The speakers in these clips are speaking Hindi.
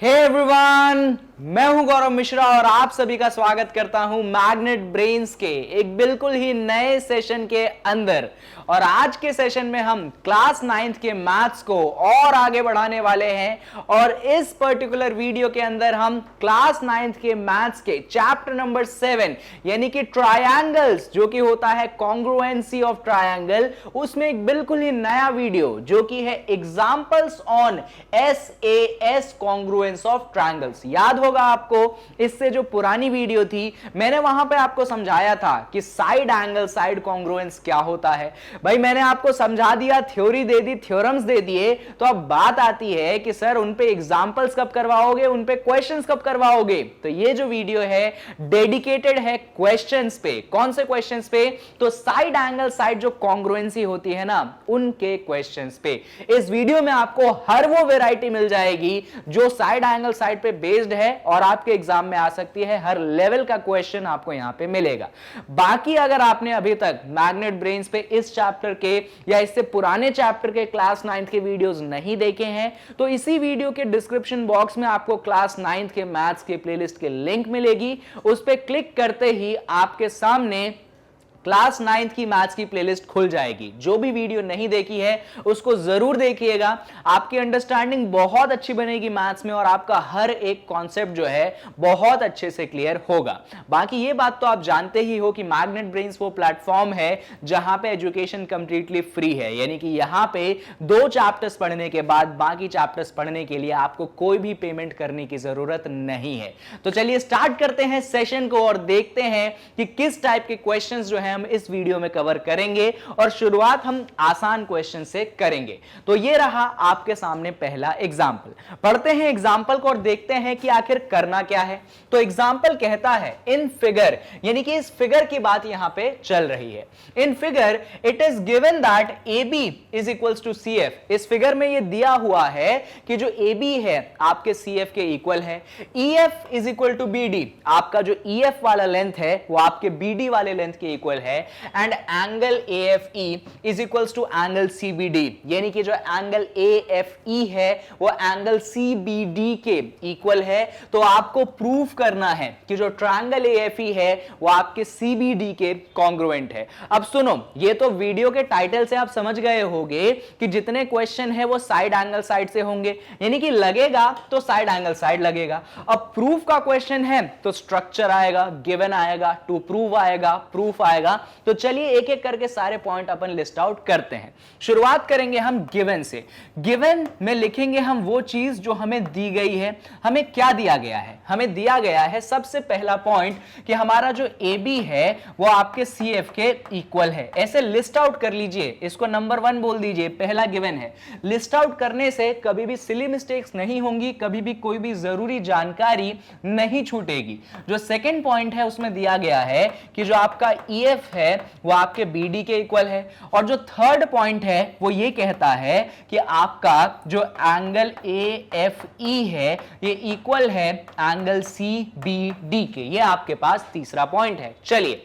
हे एवरीवन, मैं हूं गौरव मिश्रा और आप सभी का स्वागत करता हूं मैग्नेट ब्रेन्स के एक बिल्कुल ही नए सेशन के अंदर। और आज के सेशन में हम क्लास 9th के मैथ्स को और आगे बढ़ाने वाले हैं और इस पर्टिकुलर वीडियो के अंदर हम क्लास 9th के मैथ्स के चैप्टर नंबर 7 यानी कि ट्रायंगल्स, जो कि होता है कॉन्ग्रुएंसी ऑफ ट्रायंगल, उसमें एक बिल्कुल ही नया वीडियो जो कि है examples on SAS congruence of triangles. याद होगा आपको, इससे जो पुरानी वीडियो थी मैंने वहां पे आपको समझाया था कि साइड एंगल साइड कॉन्ग्रुएंस क्या होता है। भाई मैंने आपको समझा दिया, थ्योरी दे दी, थ्योरम्स दे दिए, तो अब बात आती है कि सर उन पे एग्जांपल्स कब करवाओगे, उन पे क्वेश्चंस कब करवाओगे। तो ये जो वीडियो है डेडिकेटेड है क्वेश्चंस पे। कौन से क्वेश्चंस पे? तो साइड एंगल साइड जो कॉन्ग्रुएंसी होती है ना, उनके क्वेश्चंस पे। इस वीडियो में आपको हर वो वैरायटी मिल जाएगी जो साइड एंगल साइड पे बेस्ड है और आपके एग्जाम में आ सकती है। हर लेवल का क्वेश्चन आपको यहां पे मिलेगा। बाकी अगर आपने अभी तक मैग्नेट ब्रेन्स पे इस चैप्टर के या इससे पुराने चैप्टर के क्लास 9th के वीडियोस नहीं देखे हैं तो इसी वीडियो के डिस्क्रिप्शन बॉक्स में आपको क्लास 9th के मैथ्स के प्लेलिस्ट के लिंक मिलेगी। उस पर क्लिक करते ही आपके सामने क्लास 9th की मैथ्स की प्लेलिस्ट खुल जाएगी। जो भी वीडियो नहीं देखी है उसको जरूर देखिएगा, आपकी अंडरस्टैंडिंग बहुत अच्छी बनेगी मैथ्स में और आपका हर एक कॉन्सेप्ट जो है बहुत अच्छे से क्लियर होगा। बाकी ये बात तो आप जानते ही हो कि मैग्नेट ब्रेन्स वो प्लेटफॉर्म है जहां पे एजुकेशन कंप्लीटली फ्री है, यानी कि यहां पे 2 चैप्टर्स पढ़ने के बाद बाकी चैप्टर्स पढ़ने के लिए आपको कोई भी पेमेंट करने की जरूरत नहीं है। तो चलिए स्टार्ट करते हैं सेशन को और देखते हैं कि किस टाइप के क्वेश्चंस जो है हम इस वीडियो में कवर करेंगे। और शुरुआत हम आसान क्वेश्चन से करेंगे। तो ये रहा आपके सामने पहला एग्जांपल। पढ़ते हैं एग्जांपल को और देखते हैं कि आखिर करना क्या है। तो एग्जांपल कहता है इन फिगर, यानी कि इस फिगर की बात यहां पे चल रही है। In figure it is given that AB is equals to CF। इस फिगर में ये दिया हुआ है कि जो AB है आपके CF के इक्वल है। EF is equal to BD, आपका जो EF वाला लेंथ है वो आपके BD वाले लेंथ के इक्वल है। And angle AFE is equals to angle CBD, यानी कि जो एंगल AFE है वो एंगल CBD के इक्वल है। तो आपको प्रूफ करना है कि जो ट्रायंगल AFE है वो आपके CBD के कॉन्ग्रुएंट है। अब सुनो, ये तो वीडियो के टाइटल से आप समझ गए होंगे कि जितने क्वेश्चन है वो साइड एंगल साइड से होंगे, यानी कि लगेगा तो साइड एंगल साइड लगेगा। अब प्रूफ का क्वेश्चन है तो स्ट्रक्चर आएगा, गिवन आएगा, टू प्रूव आएगा, प्रूफ आएगा। तो चलिए एक एक करके सारे पॉइंट अपन लिस्ट आउट करते हैं। शुरुआत करेंगे हम गिवन से। गिवन में लिखेंगे हम वो चीज जो हमें दी गई है। हमें क्या दिया गया है? हमें दिया गया है सबसे पहला पॉइंट कि हमारा जो AB है वो आपके CF के इक्वल है। ऐसे लिस्ट आउट कर लीजिए, इसको नंबर 1 बोल दीजिए, पहला गिवन है। लिस्ट आउट करने से कभी भी सिली मिस्टेक्स नहीं होंगी, कभी भी कोई भी जरूरी जानकारी नहीं छूटेगी। जो सेकंड पॉइंट है उसमें दिया गया है कि जो आपका EF है वो आपके BD के इक्वल है। और जो थर्ड पॉइंट है वो ये कहता है कि आपका जो एंगल AFE है ये इक्वल है एंगल CBD के। ये आपके पास तीसरा पॉइंट है। चलिए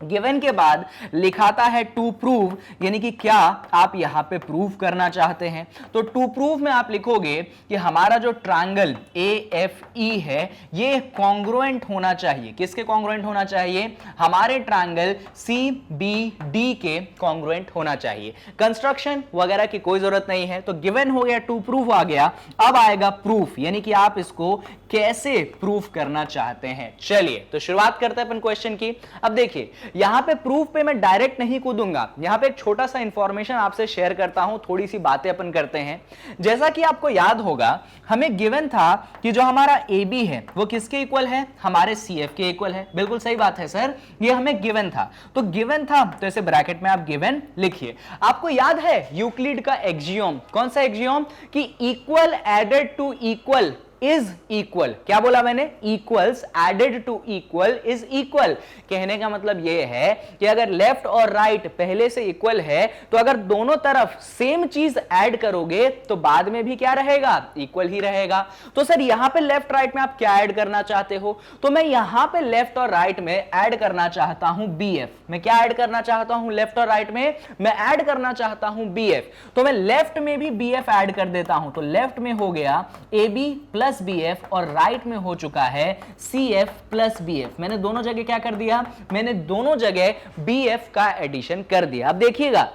गिवन के बाद लिखाता है टू प्रूव, यानी कि क्या आप यहां पे प्रूव करना चाहते हैं। तो टू प्रूव में आप लिखोगे कि हमारा जो ट्रायंगल AFE है ये कॉन्ग्रुएंट होना चाहिए। किसके कॉन्ग्रुएंट होना चाहिए? हमारे ट्रायंगल CBD के कॉन्ग्रुएंट होना चाहिए। कंस्ट्रक्शन वगैरह की कोई जरूरत नहीं है। तो गिवन हो गया, टू प्रूव आ गया। अब आएगा प्रूफ, यानी कि आप इसको कैसे प्रूफ करना चाहते हैं। चलिए तो शुरुआत करते हैं अपन क्वेश्चन की। अब देखिए यहां पे प्रूफ पे मैं डायरेक्ट नहीं कूदूंगा, यहां पे एक छोटा सा इंफॉर्मेशन आपसे शेयर करता हूं, थोड़ी सी बातें अपन करते हैं। जैसा कि आपको याद होगा हमें गिवन था कि जो हमारा AB है वो किसके इक्वल है? हमारे CF के इक्वल है। बिल्कुल सही बात है सर, ये हमें गिवन था। तो गिवन था तो ऐसे ब्रैकेट में आप गिवन लिखिए। आपको याद है यूक्लिड का एक्सियोम? कौन सा एक्सियोम? कि equal added to equal is equal. क्या बोला मैंने? Equals added to equal is equal. कहने का मतलब यह है कि अगर लेफ्ट और राइट पहले से इक्वल है तो अगर दोनों तरफ सेम चीज ऐड करोगे तो बाद में भी क्या रहेगा? इक्वल ही रहेगा। तो सर यहां पे लेफ्ट राइट में आप क्या ऐड करना चाहते हो? तो मैं यहां पे लेफ्ट और राइट में ऐड करना चाहता हूं BF। मैं क्या ऐड करना चाहता हूं लेफ्ट और राइट में? मैं ऐड करना चाहता हूं BF। तो मैं लेफ्ट में भी BF ऐड कर देता हूं। तो लेफ्ट में हो गया AB plus plus B F और राइट में हो चुका है C F plus B F. मैंने दोनों जगह क्या कर दिया, मैंने दोनों जगह बी एफ का एडिशन कर दिया। अब देखिएगा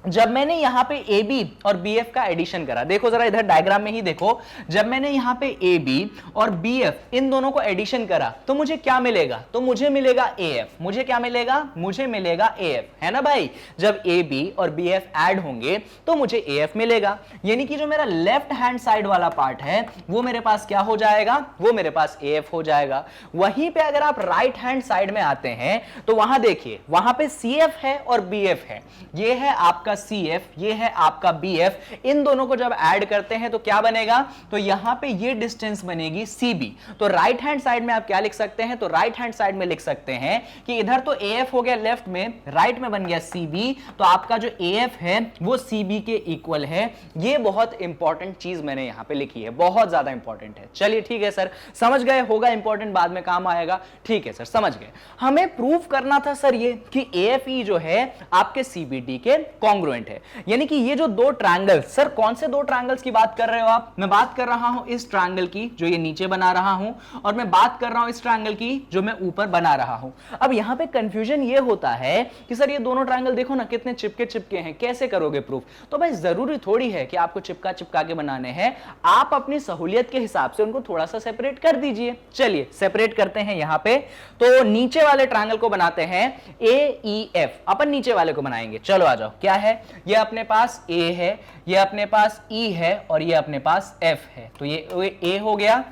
जब मैंने यहां पे ए बी और बी एफ का एडिशन करा, देखो जरा इधर डायग्राम में ही देखो, जब मैंने यहां पे ए बी और बी एफ इन दोनों को एडिशन करा तो मुझे क्या मिलेगा, तो मुझे मिलेगा ए एफ। मुझे क्या मिलेगा, मुझे मिलेगा ए एफ, है ना भाई। जब ए बी और बी एफ ऐड होंगे तो मुझे ए एफ मिलेगा, यानी कि जो मेरा लेफ्ट हैंड साइड वाला पार्ट है वो मेरे पास क्या हो जाएगा, वो मेरे पास ए एफ हो जाएगा। वहीं पे अगर आप राइट हैंड साइड में आते हैं तो वहां देखिए, वहां पे सी एफ है और बी एफ है, ये है आपका CF, ये है आपका BF। इन दोनों को जब ऐड करते हैं तो क्या बनेगा, तो यहां पे ये डिस्टेंस बनेगी CB। तो राइट हैंड साइड में आप क्या लिख सकते हैं, तो राइट हैंड साइड में लिख सकते हैं कि इधर तो AF हो गया लेफ्ट में, राइट में बन गया CB, तो आपका जो AF है वो CB के इक्वल है। ये बहुत इंपॉर्टेंट चीज मैंने यहां पे लिखी है, बहुत ज्यादा इंपॉर्टेंट है। चलिए ठीक है सर, समझ गए, होगा इंपॉर्टेंट, बाद में काम आएगा। ठीक है सर, समझ गए। हमें प्रूव करना था सर ये कि AFE जो है आपके CBD के कॉन्ग्रुएंट है, यानी कि ये जो दो ट्रायंगल, सर कौन से दो ट्रायंगल्स की बात कर रहे हो आप, मैं बात कर रहा हूं इस ट्रायंगल की जो ये नीचे बना रहा हूं, और मैं बात कर रहा हूं इस ट्रायंगल की जो मैं ऊपर बना रहा हूं। अब यहां पे कंफ्यूजन ये होता है कि सर ये दोनों ट्रायंगल देखो ना कितने चिपके चिपके हैं, कैसे करोगे प्रूफ। तो भाई जरूरी थोड़ी है कि आपको चिपका चिपका के बनाने हैं, आप अपनी सहूलियत के हिसाब से उनको थोड़ा सा सेपरेट कर दीजिए। चलिए सेपरेट करते हैं यहां पे, तो नीचे वाले ट्रायंगल को बनाते हैं AEF, अपन नीचे वाले को बनाएंगे। चलो आ जाओ, क्या है, ये अपने पास A है, ये अपने पास E है और ये अपने पास F है। तो ये A हो गया,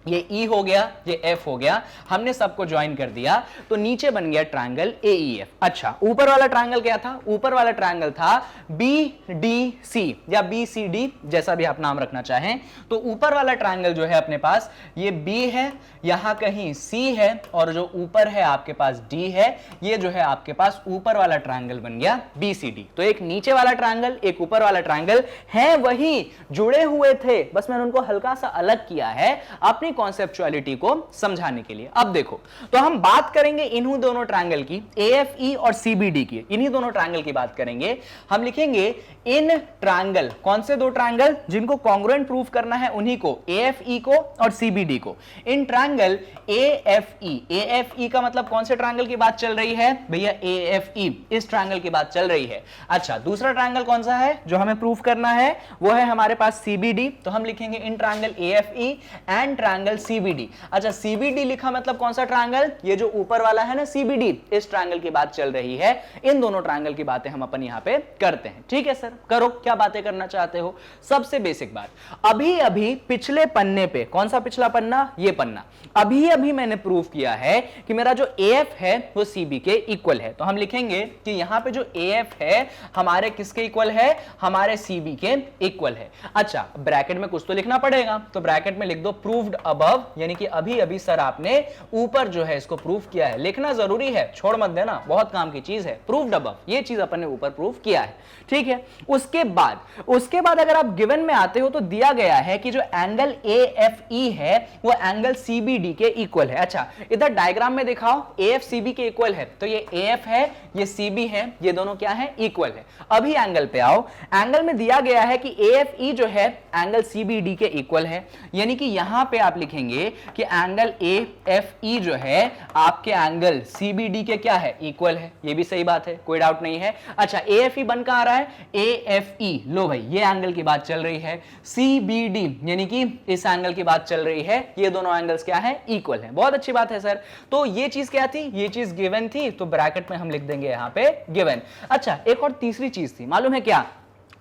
ये E हो गया, ये F हो गया, हमने सबको ज्वाइन कर दिया तो नीचे बन गया ट्रायंगल AEF। अच्छा, ऊपर वाला ट्रायंगल क्या था, ऊपर वाला ट्रायंगल था BDC या BCD, जैसा भी आप नाम रखना चाहें। तो ऊपर वाला ट्रायंगल जो है अपने पास ये B है, यहां कहीं C है, और जो ऊपर है आपके पास D है, ये जो है आपके पास ऊपर वाला ट्रायंगल बन गया BCD। तो एक नीचे वाला ट्रायंगल, एक ऊपर वाला ट्रायंगल है, वही जुड़े हुए थे, बस मैंने उनको हल्का सा अलग किया है अपनी कॉन्सेप्चुअलिटी को समझाने के लिए। अब देखो, तो हम बात करेंगे इन्हीं दोनों ट्रायंगल की, AFE और CBD की, इन्हीं दोनों ट्रायंगल की बात करेंगे। हम लिखेंगे इन ट्रायंगल, कौन से दो ट्रायंगल जिनको कॉन्ग्रुएंट प्रूफ करना है उन्हीं को, AFE को और CBD को। इन ट्रायंगल AFE, AFE का मतलब कौन से ट्रायंगल की बात चल रही है भैया, AFE, इस ट्रायंगल की बात चल रही है। अच्छा, दूसरा ट्रायंगल कौन सा है जो हमें प्रूफ करना है, वो है हमारे पास CBD। तो हम लिखेंगे in triangle AFE and triangle CBD। अच्छा, CBD लिखा मतलब कौन सा ट्रायंगल, ये जो ऊपर वाला है ना CBD, इस ट्रायंगल की बात चल रही है। इन दोनों ट्रायंगल की बातें हम अपन यहां पे करते हैं। ठीक है सर, करो, क्या बातें करना चाहते हो। सबसे बेसिक बात, अभी अभी पिछले पन्ने पे, कौन सा पिछला पन्ना, ये पन्ना, अभी अभी मैंने प्रूव किया है कि मेरा जो AF है वो CB के इक्वल है। तो हम लिखेंगे कि यहां पे जो AF है हमारे किसके इक्वल है, हमारे CB के इक्वल है। अच्छा, ब्रैकेट में कुछ तो लिखना पड़ेगा, तो ब्रैकेट में लिख दो प्रूव्ड अबव, यानी कि अभी अभी सर आपने ऊपर जो है इसको प्रूव किया है। लिखना जरूरी है, छोड़ मत देना, बहुत काम की चीज है। प्रूव्ड अबव, ये चीज अपन ने ऊपर प्रूव किया है। ठीक है, उसके बाद अगर आप गिवन में आते हो तो दिया गया है कि जो एंगल AFE है वो एंगल CBD के इक्वल है। अच्छा, इधर डायग्राम में दिखाओ, AF CB के इक्वल है, तो ये AF है, ये CB है, ये दोनों क्या है, इक्वल है। अभी एंगल पे आओ, एंगल में दिया गया है कि AFE जो है एंगल CBD के इक्वल है, यानी कि यहां पे आप लिखेंगे कि एंगल AFE जो है आपके एंगल CBD के क्या है, इक्वल है। ये भी सही बात है, कोई डाउट नहीं है। अच्छा, AFE बन कहां आ रहा है, AFE, लो भाई ये एंगल की बात चल रही है। CBD यानी कि इस एंगल की बात चल रही है, ये दोनों एंगल्स क्या है, इक्वल है। बहुत अच्छी बात है सर। तो ये चीज क्या थी, ये चीज गिवन थी, तो ब्रैकेट में हम लिख देंगे यहां पे गिवन। अच्छा, एक और तीसरी चीज थी, मालूम है क्या,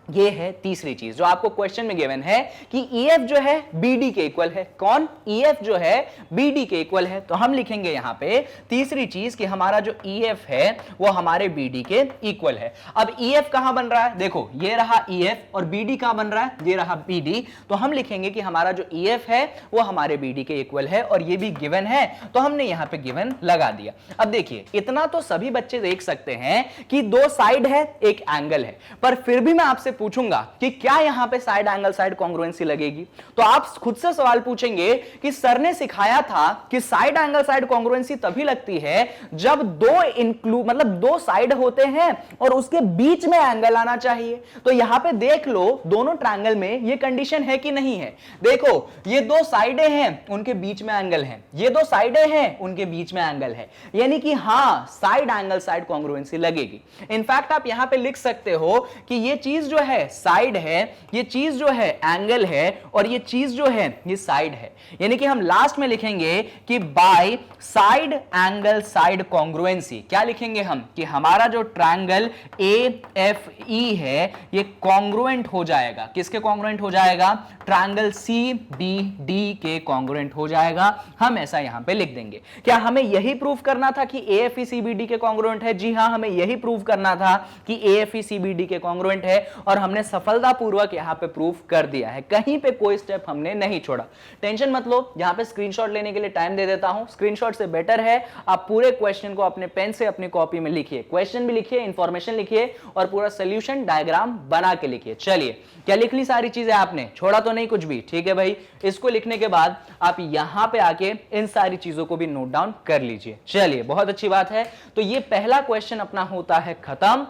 ये है तीसरी चीज जो आपको क्वेश्चन में गिवन है कि EF जो है BD के इक्वल है। कौन, EF जो है BD के इक्वल है। तो हम लिखेंगे यहां पे तीसरी चीज कि हमारा जो EF है वो हमारे BD के इक्वल है। अब EF कहां बन रहा है, देखो ये रहा EF और BD कहां बन रहा है, ये रहा BD। तो हम लिखेंगे कि हमारा जो EF है वो हमारे BD के इक्वल है, और ये भी गिवन है, तो हमने यहां पे गिवन लगा दिया। अब देखिए, इतना तो सभी बच्चे देख सकते हैं कि दो साइड है, एक एंगल है, पर फिर भी मैं आपसे पूछूंगा कि क्या यहां पे साइड एंगल साइड कॉन्ग्रुएंसी लगेगी, तो आप खुद से सवाल पूछेंगे कि सर ने सिखाया था कि साइड एंगल साइड कॉन्ग्रुएंसी तभी लगती है जब दो साइड होते हैं और उसके बीच में एंगल आना चाहिए। तो यहां पे देख लो दोनों ट्रायंगल में ये कंडीशन है कि नहीं है। देखो ये दो साइडें हैं, उनके बीच में एंगल है, ये दो साइडें हैं, उनके बीच में एंगल है, यानी कि हां साइड एंगल साइड कॉन्ग्रुएंसी लगेगी। इनफैक्ट आप यहां पे लिख सकते हो कि ये चीज जो है साइड है, ये चीज जो है एंगल है, और ये चीज जो है ये साइड है। यानी कि हम लास्ट में लिखेंगे कि by side angle side congruency क्या लिखेंगे हम, कि हमारा जो ट्रायंगल AFE है ये कॉन्ग्रुएंट हो जाएगा। किसके कॉन्ग्रुएंट हो जाएगा? ट्रायंगल CBD के कॉन्ग्रुएंट हो जाएगा। हम ऐसा यहां पे लिख देंगे। क्या हमें यही प्रूफ करना था कि AFE CBD के कॉन्ग्रुएंट है? जी हां, हमें यही प्रूफ करना था कि AFE CBD के कॉन्ग्रुएंट है, और हमने सफलतापूर्वक यहां पे प्रूफ कर दिया है। कहीं पे कोई स्टेप हमने नहीं छोड़ा। टेंशन मत लो, यहां पे स्क्रीनशॉट लेने के लिए टाइम दे देता हूं। स्क्रीनशॉट से बेटर है आप पूरे क्वेश्चन को अपने पेन से अपनी कॉपी में लिखिए, क्वेश्चन भी लिखिए, इंफॉर्मेशन लिखिए, और पूरा सोल्यूशन डायग्राम बना के लिखिए। चलिए, क्या लिख ली सारी चीजें आपने? छोड़ा तो नहीं कुछ भी? ठीक है भाई, इसको लिखने के बाद आप यहां पे आके इन सारी चीजों को भी नोट डाउन कर लीजिए। चलिए, बहुत अच्छी बात है। तो ये पहला क्वेश्चन अपना होता है खत्म,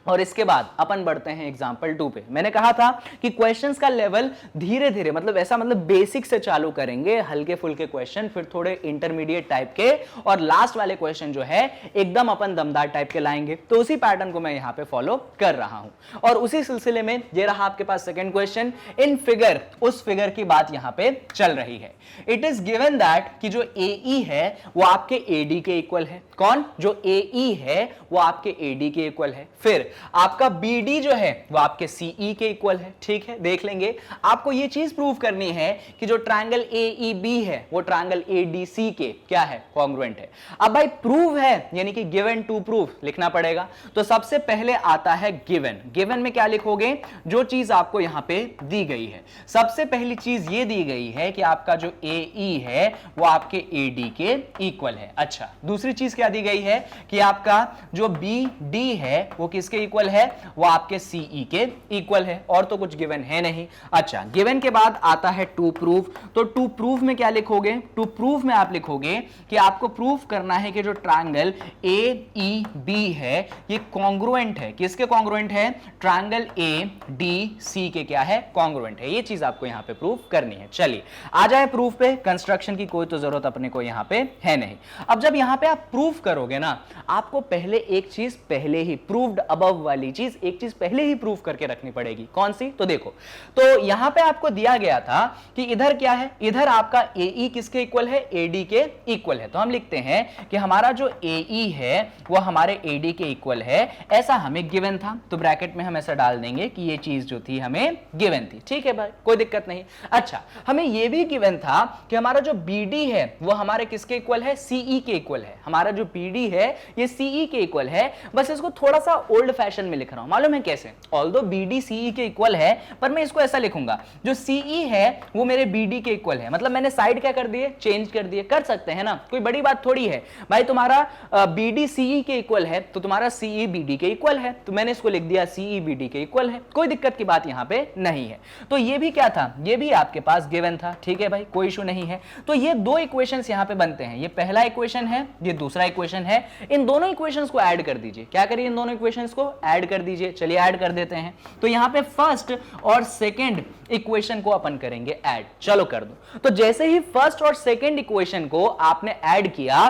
और इसके बाद अपन बढ़ते हैं एग्जांपल 2 पे। मैंने कहा था कि क्वेश्चंस का लेवल धीरे धीरे मतलब बेसिक से चालू करेंगे, हल्के फुल्के क्वेश्चन, फिर थोड़े इंटरमीडिएट टाइप के, और लास्ट वाले क्वेश्चन जो है एकदम अपन दमदार टाइप के लाएंगे। तो उसी पैटर्न को मैं यहां पे फॉलो कर रहा हूं, और उसी सिलसिले में ये रहा आपके पास सेकंड क्वेश्चन। इन फिगर, उस फिगर की बात यहां पे चल रही है। इट इज गिवन दैट कि जो AE है वो आपके AD के इक्वल है। कौन? जो AE है वो आपके AD के इक्वल है। फिर आपका BD जो है वो आपके CE के इक्वल है। ठीक है, देख लेंगे। आपको ये चीज प्रूव करनी है कि जो ट्रायंगल AEB है वो ट्रायंगल ADC के क्या है? कॉन्ग्रुएंट है। अब भाई प्रूव है, यानी कि गिवन टू प्रूव लिखना पड़ेगा। तो सबसे पहले आता है गिवन। गिवन में क्या लिखोगे? जो चीज आपको यहां पे दी गई है। सबसे पहली चीज ये दी गई है कि आपका जो AE है वो आपके AD के इक्वल है। अच्छा, दूसरी चीज क्या दी गई है कि आपका जो BD है वो किसके इक्वल है? वो आपके CE के इक्वल है, और तो कुछ गिवन है नहीं। अच्छा, गिवन के बाद आता है टू प्रूफ। तो टू प्रूफ में क्या लिखोगे? टू प्रूफ में आप लिखोगे कि आपको प्रूफ करना है कि जो ट्रायंगल AEB है ये कॉन्ग्रुएंट है। किसके कॉन्ग्रुएंट है? ट्रायंगल ADC के क्या है? कॉन्ग्रुएंट है। ये चीज आपको यहां पे प्रूफ करनी है। चलिए आ जाए प्रूफ पे। कंस्ट्रक्शन की कोई तो जरूरत अपने को यहां पे है नहीं। अब जब यहां पे आप प्रूफ करोगे ना, आपको पहले एक चीज पहले ही प्रूव्ड अबव वाली चीज एक चीज पहले ही प्रूफ करके रखनी पड़ेगी। कौन सी? तो देखो, तो यहां पे आपको दिया गया था कि इधर क्या है? इधर आपका AE किसके इक्वल है? AD के इक्वल है। तो हम लिखते हैं कि हमारा जो AE है वो हमारे AD के इक्वल है। ऐसा हमें गिवन था, तो ब्रैकेट में हम ऐसा डाल देंगे कि ये चीज जो थी हमें गिवन थी। ठीक है भाई, कोई दिक्कत नहीं। अच्छा, हमें ये भी गिवन था कि हमारा जो BD है वो हमारे किसके इक्वल है? CE के इक्वल है। हमारा जो BD है ये CE के इक्वल है। बस इसको थोड़ा सा ओल्ड फैशन में लिख रहा हूं। मालूम है कैसे? ऑल्दो BD CE के इक्वल है, पर मैं इसको ऐसा लिखूंगा, जो CE है वो मेरे BD के इक्वल है। मतलब मैंने साइड क्या कर दिए? चेंज कर दिए। कर सकते हैं ना, कोई बड़ी बात थोड़ी है भाई। तुम्हारा BD CE के इक्वल है तो तुम्हारा CE BD के इक्वल है, तो मैंने इसको लिख दिया CE BD के इक्वल है। कोई दिक्कत की बात यहां पे नहीं है। तो ये भी क्या था? ये भी आपके पास गिवन था। ठीक है भाई, कोई इशू नहीं है। तो ये दो इक्वेशंस यहां पे बनते हैं। ये पहला इक्वेशन है, ये दूसरा इक्वेशन है। इन दोनों इक्वेशंस को ऐड कर दीजिए। क्या करिए? इन दोनों इक्वेशंस को ऐड कर दीजिए। चलिए ऐड कर देते हैं। तो यहां पे फर्स्ट और सेकंड इक्वेशन को अपन करेंगे ऐड। चलो कर दो। तो जैसे ही फर्स्ट और सेकंड इक्वेशन को आपने ऐड किया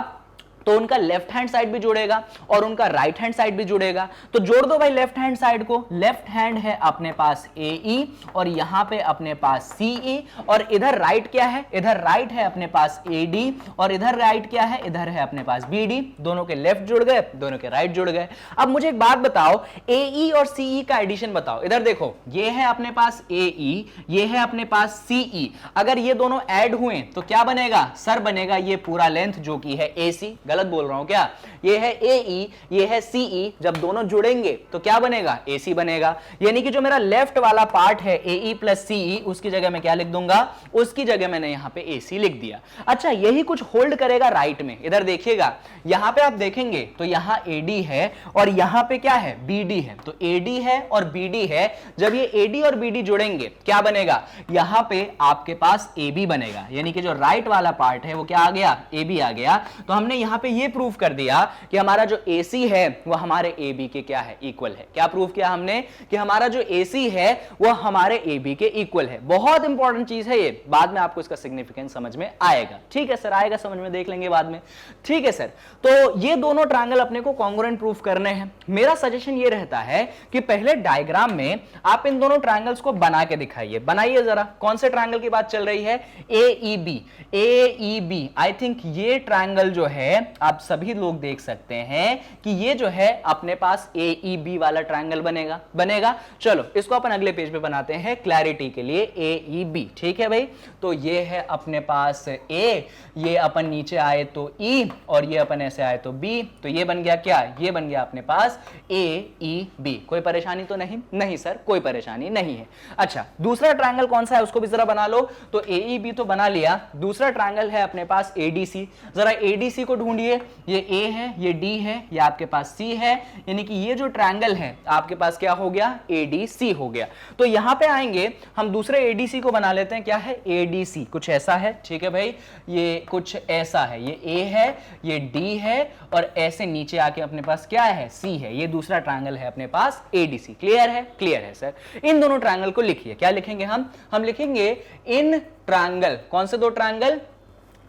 तो उनका लेफ्ट हैंड साइड भी जुड़ेगा और उनका राइट हैंड साइड भी जुड़ेगा। तो जोड़ दो भाई लेफ्ट हैंड साइड को। लेफ्ट हैंड है अपने पास AE और यहां पे अपने पास CE, और इधर राइट क्या है? इधर राइट है अपने पास AD, और इधर राइट क्या है? इधर है अपने पास BD। दोनों के लेफ्ट जुड़ गए, दोनों के राइट जुड़ गए। अब मुझे एक बात बताओ, AE और CE का एडिशन बताओ। इधर देखो, ये है अपने पास AE, ये है अपने पास CE। अगर ये दोनों ऐड हुए तो क्या बनेगा? सर बनेगा ये पूरा लेंथ जो कि है AC। गलत बोल रहा हूं क्या? ये है AE, ये है CE, जब दोनों जुड़ेंगे तो क्या बनेगा? AC बनेगा। यानी कि जो मेरा लेफ्ट वाला पार्ट है AE प्लस CE, उसकी जगह मैं क्या लिख दूंगा? उसकी जगह मैंने यहां पे AC लिख दिया। अच्छा, यही कुछ होल्ड करेगा राइट में। इधर देखिएगा, यहां पे आप देखेंगे तो यहां AD है और यहां पे क्या है? BD है। तो AD है और BD है, जब ये AD और BD जुड़ेंगे क्या बनेगा? यहां पे आपके पास AB बनेगा। यानी कि जो राइट वाला पार्ट है वो क्या आ गया? AB आ गया। तो हमने यहां पे ये प्रूव कर दिया कि हमारा जो AC है वो हमारे AB के क्या है? इक्वल है। क्या प्रूव किया हमने? कि हमारा जो AC है वो हमारे AB के इक्वल है। बहुत इंपॉर्टेंट चीज है ये, बाद में आपको इसका सिग्निफिकेंस समझ में आएगा। ठीक है सर, आएगा समझ में, देख लेंगे बाद में। ठीक है सर, तो ये दोनों ट्रायंगल अपने को कॉन्ग्रुएंट प्रूफ करने हैं। मेरा सजेशन ये रहता है कि पहले डायग्राम में आप इन दोनों ट्रायंगल्स को बना के दिखाइए। बनाइए जरा। कौन से ट्रायंगल की बात चल रही है? AEB। AEB, आई थिंक ये ट्रायंगल जो है आप सभी लोग देख सकते हैं कि ये जो है अपने पास AEB वाला ट्रायंगल बनेगा। चलो इसको अपन अगले पेज पे बनाते हैं क्लैरिटी के लिए। AEB, ठीक है भाई। तो ये है अपने पास A, ये अपन नीचे आए तो E और ये अपन ऐसे आए तो B, तो ये बन गया क्या? ये बन गया अपने पास AEB। कोई परेशानी तो नहीं सर, कोई परेशानी नहीं है। अच्छा, दूसरा ट्रायंगल कौन सा है उसको भी जरा बना लो। तो AEB तो बना लिया, दूसरा ट्रायंगल है अपने पास ADC। जरा ADC को ढूंढिए। ये A है, ये D है, ये आपके पास C है, यानी कि ये जो ट्रायंगल है आपके पास क्या हो गया? ADC हो गया। तो यहां पे आएंगे हम, दूसरे ADC को बना लेते हैं। क्या है? ADC कुछ ऐसा है। ठीक है भाई, ये कुछ ऐसा है, ये A है, ये D है और ऐसे नीचे आके अपने पास क्या है? C है। ये दूसरा ट्रायंगल है अपने पास ADC। क्लियर है? क्लियर है सर। इन दोनों ट्रायंगल को लिखिए। क्या लिखेंगे हम लिखेंगे इन ट्रायंगल। कौन से दो ट्रायंगल?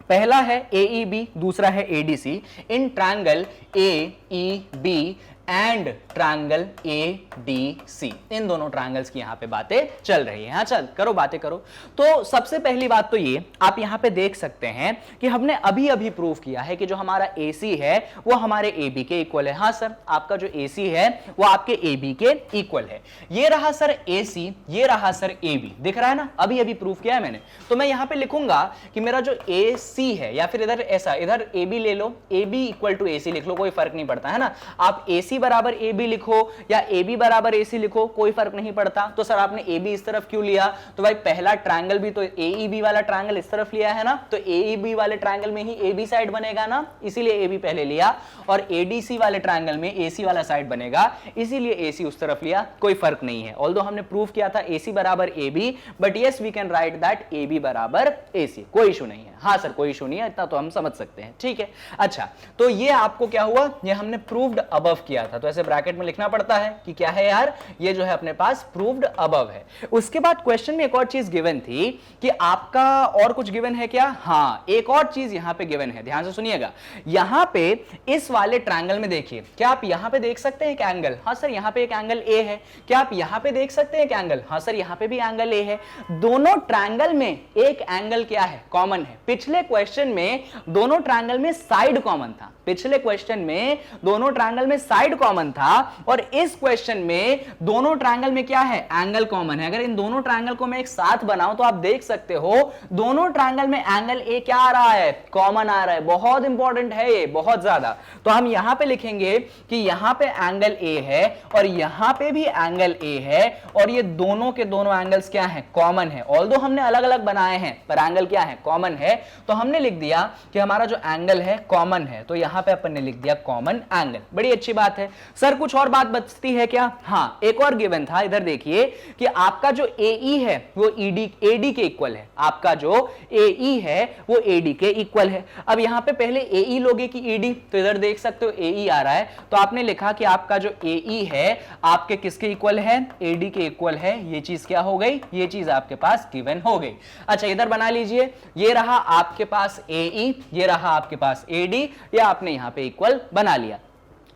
पहला है AEB, दूसरा है ADC। In triangle AEB and triangle ADC, इन दोनों ट्रायंगल्स की यहां पे बातें चल रही है। हाँ, चल करो, बातें करो। तो सबसे पहली बात तो ये आप यहां पे देख सकते हैं कि हमने अभी अभी प्रूव किया है कि जो हमारा AC है वो हमारे AB के इक्वल है। हाँ सर, आपका जो AC है वो आपके AB के इक्वल है। ये रहा सर AC, ये रहा सर AB, दिख रहा है ना? अभी अभी प्रूव किया है मैंने। तो मैं यहां पे लिखूंगा कि मेरा जो AC है, या फिर इधर ऐसा, इधर AB ले लो, AB इक्वल टू AC लिख लो, कोई फर्क नहीं पड़ता है ना। आप AC बराबर AB लिखो या AB बराबर AC लिखो, कोई फर्क नहीं पड़ता। तो सर आपने AB इस तरफ क्यों लिया? तो भाई पहला ट्रायंगल भी तो AEB वाला ट्रायंगल इस तरफ लिया है ना, तो AEB वाले ट्रायंगल में ही AB साइड बनेगा ना, इसीलिए AB पहले लिया। और ADC वाले ट्रायंगल में AC वाला साइड बनेगा, इसीलिए AC उस तरफ लिया। कोई फर्क नहीं है। ऑल्दो हमने प्रूव किया था AC बराबर AB, but yes we can write that AB बराबर AC। कोई इशू नहीं है। हाँ सर, कोई इशू नहीं है, इतना तो हम समझ सकते हैं। ठीक है। अच्छा, तो ये आपको क्या हुआ? ये हमने प्रूव्ड अबव किया था, तो ऐसे ब्रैकेट में लिखना पड़ता है कि क्या है यार, ये जो है अपने पास प्रूव्ड अबव है। उसके बाद क्वेश्चन में एक और चीज गिवन थी कि आपका और कुछ गिवन है क्या? हाँ, एक और चीज यहां पे गिवन है, ध्यान से सुनिएगा। यहां पे इस वाले ट्रायंगल में देखिए, क्या आप यहां पे देख सकते हैं एक एंगल? हाँ सर, यहां पे एक एंगल A है। क्या आप यहां पे देख सकते हैं एक एंगल? हाँ सर, यहां पे भी एंगल A है। दोनों ट्रायंगल में एक एंगल क्या है? कॉमन है। पिछले क्वेश्चन में दोनों ट्रायंगल में साइड कॉमन था। पिछले क्वेश्चन में दोनों ट्रायंगल में साइड कॉमन था और इस क्वेश्चन में दोनों ट्रायंगल में क्या है? एंगल कॉमन है। अगर इन दोनों ट्रायंगल को मैं एक साथ बनाऊं तो आप देख सकते हो दोनों ट्रायंगल में एंगल A क्या आ रहा है? कॉमन आ रहा है। बहुत इंपॉर्टेंट है ये, बहुत ज्यादा। तो हम यहां पे लिखेंगे कि यहां पे एंगल A है और यहां पे भी एंगल A है और ये दोनों के दोनों एंगल्स क्या है? कॉमन है। ऑल्दो हमने अलग अलग बनाए हैं पर एंगल क्या है? कॉमन है। तो हमने लिख दिया कि हमारा जो एंगल है कॉमन है, तो यहां पे अपन ने लिख दिया कॉमन एंगल। बड़ी अच्छी बात है। सर कुछ और बात बचती है क्या? हाँ, एक और गिवन था। इधर देखिए कि आपका जो AE है वो AD के इक्वल है। आपका जो AE है वो AD के इक्वल है। अब यहां पे पहले AE लोगे कि ED, तो इधर देख सकते हो AE आ रहा है, तो आपने लिखा कि आपका जो AE है आपके किसके इक्वल है? AD के इक्वल है। ये चीज क्या हो गई? ये चीज आपके पास गिवन हो गई। अच्छा, इधर बना लीजिए, ये रहा आपके पास AE, ये रहा आपके पास AD, ये आपने यहां पे इक्वल बना लिया।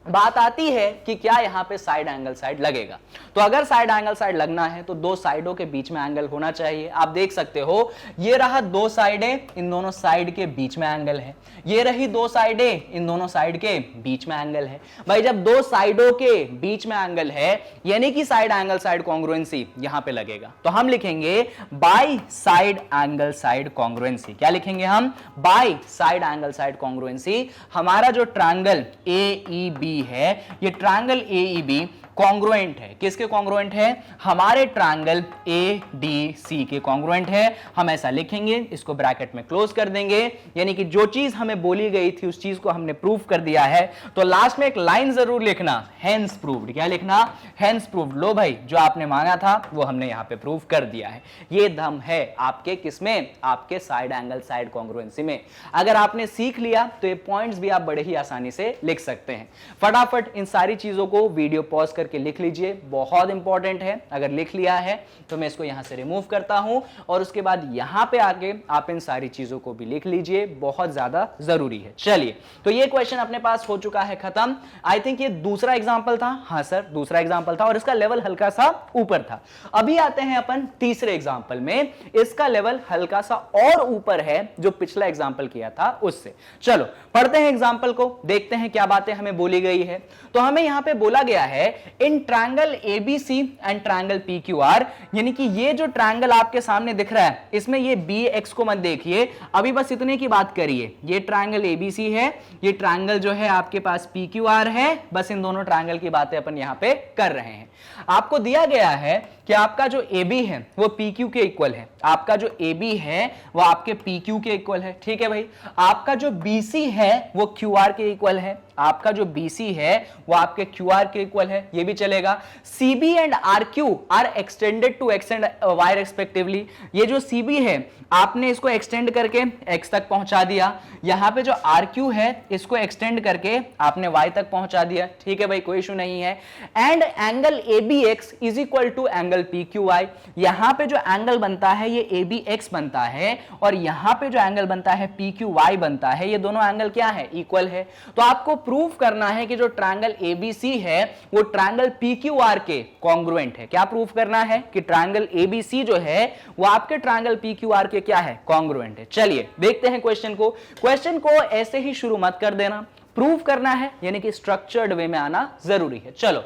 बात आती है कि क्या यहां पे साइड एंगल साइड लगेगा। तो अगर साइड एंगल साइड लगना है तो दो साइडों के बीच में एंगल होना चाहिए। आप देख सकते हो ये रहा दो साइडें, इन दोनों साइड के बीच में एंगल है। ये रही दो साइडें, इन दोनों साइड के बीच में एंगल है। भाई जब दो साइडों के बीच में एंगल है यानी कि साइड एंगल साइड कॉन्ग्रुएंसी यहां पे लगेगा। तो हम लिखेंगे by side angle side congruency. क्या लिखेंगे हम? By side angle side congruency. हमारा जो ट्रायंगल AEB है, ये ट्रायंगल AEB कॉन्ग्रुएंट है। किसके कॉन्ग्रुएंट है? हमारे ट्रायंगल ADC के कॉन्ग्रुएंट है। हम ऐसा लिखेंगे, इसको ब्रैकेट में क्लोज कर देंगे, यानी कि जो चीज हमें बोली गई थी उस चीज को हमने प्रूव कर दिया है। तो लास्ट में एक लाइन जरूर लिखना, हेंस प्रूव्ड। क्या लिखना? Hence proved. लो भाई, जो आपने मांगा था वो हमने यहां पे प्रूव कर दिया है। ये दम है आपके किसमें? आपके साइड एंगल साइड कॉन्ग्रुएंसी में। अगर आपने सीख लिया तो ये पॉइंट्स भी आप बड़े ही आसानी से लिख सकते हैं। फटाफट इन सारी चीजों को वीडियो पॉज करके लिख लीजिए, बहुत इंपॉर्टेंट है। अगर लिख लिया है तो मैं इसको यहां से रिमूव करता हूं और उसके बाद यहां पे आके आप इन सारी चीजों को भी लिख लीजिए, बहुत ज्यादा जरूरी है। चलिए, तो ये क्वेश्चन अपने पास हो चुका है खत्म। आई थिंक ये दूसरा एग्जांपल था। हाँ सर, दूसरा एग्जांपल था और इसका लेवल हल्का सा ऊपर था। अभी आते हैं अपन तीसरे एग्जांपल में, इसका लेवल हल्का सा और ऊपर है जो पिछला एग्जांपल किया था उससे। चलो पढ़ते हैं एग्जांपल को, देखते हैं क्या बातें हमें बोली गई है। तो हमें यहां पे बोला गया है in triangle ABC and triangle PQR, यानी कि ये जो ट्रायंगल आपके सामने दिख रहा है इसमें ये BX को मत देखिए, अभी बस इतने की बात करिए। ये ट्रायंगल ABC है, ये ट्रायंगल जो है आपके पास PQR है, बस इन दोनों ट्रायंगल की बातें अपन यहां पे कर रहे हैं। आपको दिया गया है कि आपका जो AB है वो PQ के इक्वल है, आपका जो AB है वो आपके PQ के इक्वल है। ठीक है भाई, आपका जो BC है वो QR के इक्वल है, आपका जो BC है वो आपके QR के इक्वल है, ये भी चलेगा। CB and RQ are extended to X and Y respectively. ये जो CB है आपने इसको एक्सटेंड करके X तक पहुंचा दिया, यहां पे जो RQ है इसको एक्सटेंड करके आपने Y तक पहुंचा दिया। ठीक है भाई, कोई इशू नहीं है। And angle ABX is equal to angle PQY। यहां पे जो एंगल बनता है ये ABX बनता है और यहां पे जो एंगल बनता है PQY बनता है, ये दोनों एंगल क्या है? इक्वल है। तो आपको प्रूव करना है कि जो ट्रायंगल ABC है वो ट्रायंगल PQR के कॉन्ग्रुएंट है। क्या प्रूव करना है? कि ट्रायंगल ABC जो है वो आपके ट्रायंगल PQR के क्या है? कॉन्ग्रुएंट है। चलिए देखते हैं क्वेश्चन को। क्वेश्चन को ऐसे ही शुरू मत कर देना, प्रूव करना है, यानी कि स्ट्रक्चर्ड वे में आना जरूरी है। चलो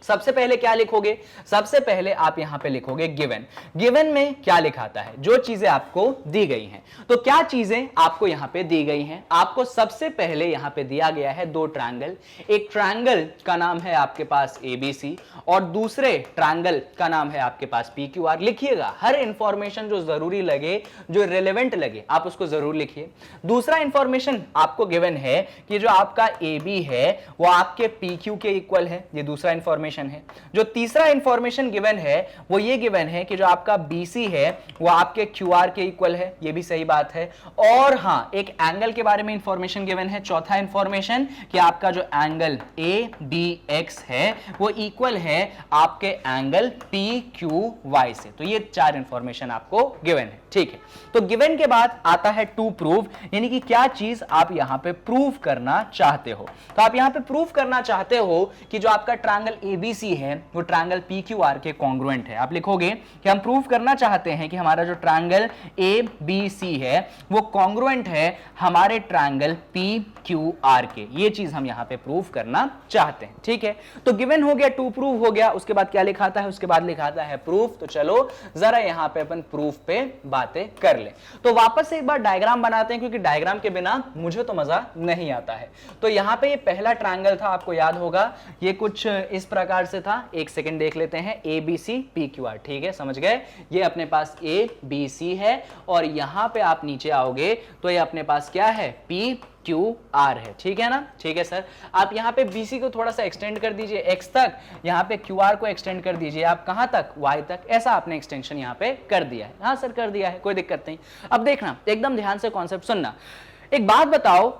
सबसे पहले क्या लिखोगे? सबसे पहले आप यहां पे लिखोगे गिवन। गिवन में क्या लिखाता है? जो चीजें आपको दी गई हैं। तो क्या चीजें आपको यहां पे दी गई हैं? आपको सबसे पहले यहां पे दिया गया है दो ट्रायंगल। एक ट्रायंगल का नाम है आपके पास ABC और दूसरे ट्रायंगल का नाम है आपके पास PQR। लिखिएगा, हर इंफॉर्मेशन जो जरूरी लगे, जो रिलेवेंट लगे, आप उसको जरूर लिखिए। दूसरा इंफॉर्मेशन आपको गिवन है कि जो आपका AB है वो आपके PQ के इक्वल है, ये दूसरा इंफॉर्मेशन है। जो तीसरा इंफॉर्मेशन गिवन है वो ये गिवन है कि जो आपका BC है वो आपके QR के इक्वल है, ये भी सही बात है। और हां, एक एंगल के बारे में इंफॉर्मेशन गिवन है, चौथा इंफॉर्मेशन कि आपका जो एंगल ABX है वो इक्वल है आपके एंगल PQY से। तो ये चार इंफॉर्मेशन आपको गिवन है। ठीक है, तो गिवन के बाद आता है टू प्रूव, यानी कि क्या चीज आप यहां पे प्रूव करना चाहते हो। तो आप यहां पे प्रूव करना चाहते हो कि जो आपका ट्रायंगल ABC है वो ट्रायंगल PQR के कॉन्ग्रुएंट है। आप लिखोगे कि हम प्रूव करना चाहते हैं कि हमारा जो ट्रायंगल ABC है वो कॉन्ग्रुएंट है हमारे ट्रायंगल PQR के। ये चीज हम यहां पे प्रूव करना चाहते हैं। ठीक है, तो गिवन हो गया, टू प्रूव हो गया, उसके बाद क्या लिखाता है? उसके बाद लिखाता है प्रूफ। तो चलो जरा यहां पे अपन प्रूफ पे बातें कर ले। तो वापस से एक बार डायग्राम बनाते हैं, क्योंकि डायग्राम के बिना मुझे तो मजा नहीं आता है। तो यहां पे ये पहला ट्रायंगल था, आपको याद होगा, ये कुछ इस प्रकार से था। एक सेकंड देख लेते हैं, ABC PQR। ठीक है, समझ गए? ये अपने पास ABC है और यहां पे आप नीचे आओगे तो ये अपने पास क्या है? PQR है। ठीक है ना? ठीक है सर, आप यहां पे BC को थोड़ा सा एक्सटेंड कर दीजिए X तक, यहां पे QR को एक्सटेंड कर दीजिए आप कहां तक? Y तक। ऐसा आपने एक्सटेंशन यहां पे कर दिया है। हाँ सर कर दिया है, कोई दिक्कत नहीं। अब देखना, एकदम ध्यान से कॉन्सेप्ट सुनना। एक बात बताओ,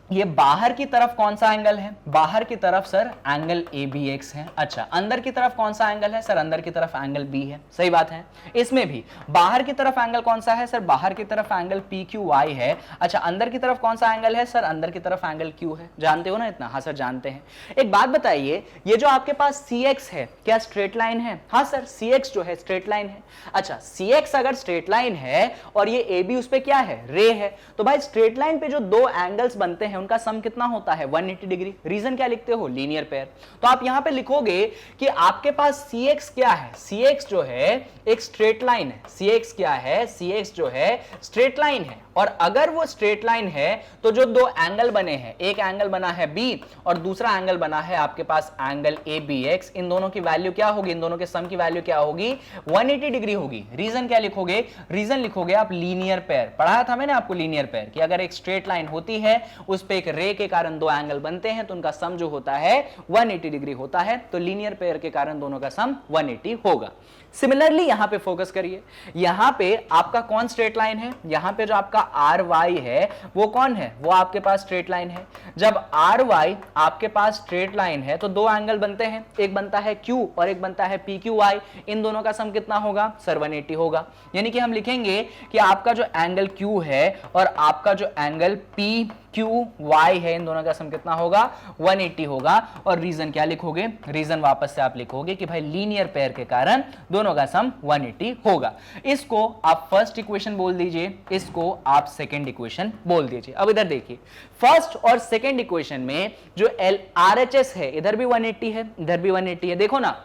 ये बाहर की तरफ कौन सा एंगल है? बाहर की तरफ सर एंगल ABX है। अच्छा, अंदर की तरफ कौन सा एंगल है? सर अंदर की तरफ एंगल B है। सही बात है। इसमें भी बाहर की तरफ एंगल कौन सा है? सर बाहर की तरफ एंगल PQY है। अच्छा, अंदर की तरफ कौन सा एंगल है? सर अंदर की तरफ एंगल Q है। जानते हो ना इतना? हाँ सर जानते हैं। एक बात बताइए, ये जो आपके पास CX है क्या स्ट्रेट लाइन है? हाँ सर, CX जो है स्ट्रेट लाइन है। अच्छा, CX अगर स्ट्रेट लाइन है और ये AB उस पे क्या है? रे है। तो भाई स्ट्रेट लाइन पे जो दो एंगल्स बनते हैं उनका सम कितना होता है? 180 डिग्री। रीजन क्या लिखते हो? Linear pair. तो आप यहां पे लिखोगे कि आपके पास CX क्या है? CX जो है एक स्ट्रेट लाइन है। CX क्या है? CX जो है स्ट्रेट लाइन है। और अगर वो स्ट्रेट लाइन है तो जो दो एंगल बने हैं, एक एंगल बना है B और दूसरा एंगल बना है आपके पास एंगल ABX, इन दोनों की वैल्यू क्या होगी? इन दोनों के सम की वैल्यू क्या होगी? 180 डिग्री होगी। रीजन क्या लिखोगे? रीजन लिखोगे आप लीनियर पेयर। पढ़ाया था मैंने आपको लीनियर पेयर कि अगर एक स्ट्रेट लाइन होती है उस पे एक रे के कारण दो एंगल बनते हैं तो उनका सम जो होता है 180 डिग्री होता है। तो लीनियर पेयर के कारण दोनों का सम 180 होगा। सिमिलरली यहां पे फोकस करिए, यहां पे आपका कौन स्ट्रेट लाइन है? यहां पे जो आपका RY है वो कौन है? वो आपके पास स्ट्रेट लाइन है। जब RY आपके पास स्ट्रेट लाइन है तो दो एंगल बनते हैं, एक बनता है Q और एक बनता है PQY। इन दोनों का सम कितना होगा? सर 180 होगा। यानी कि हम लिखेंगे कि आपका जो एंगल Q है और आपका जो एंगल PQY है, इन दोनों का सम कितना होगा? 180 होगा। और रीजन क्या लिखोगे? रीजन वापस से आप लिखोगे कि भाई लीनियर पेयर के कारण दोनों का सम 180 होगा। इसको आप फर्स्ट इक्वेशन बोल दीजिए, इसको आप सेकंड इक्वेशन बोल दीजिए। अब इधर देखिए, फर्स्ट और सेकंड इक्वेशन में जो RHS है इधर भी 180 है, इधर भी 180 है। देखो ना,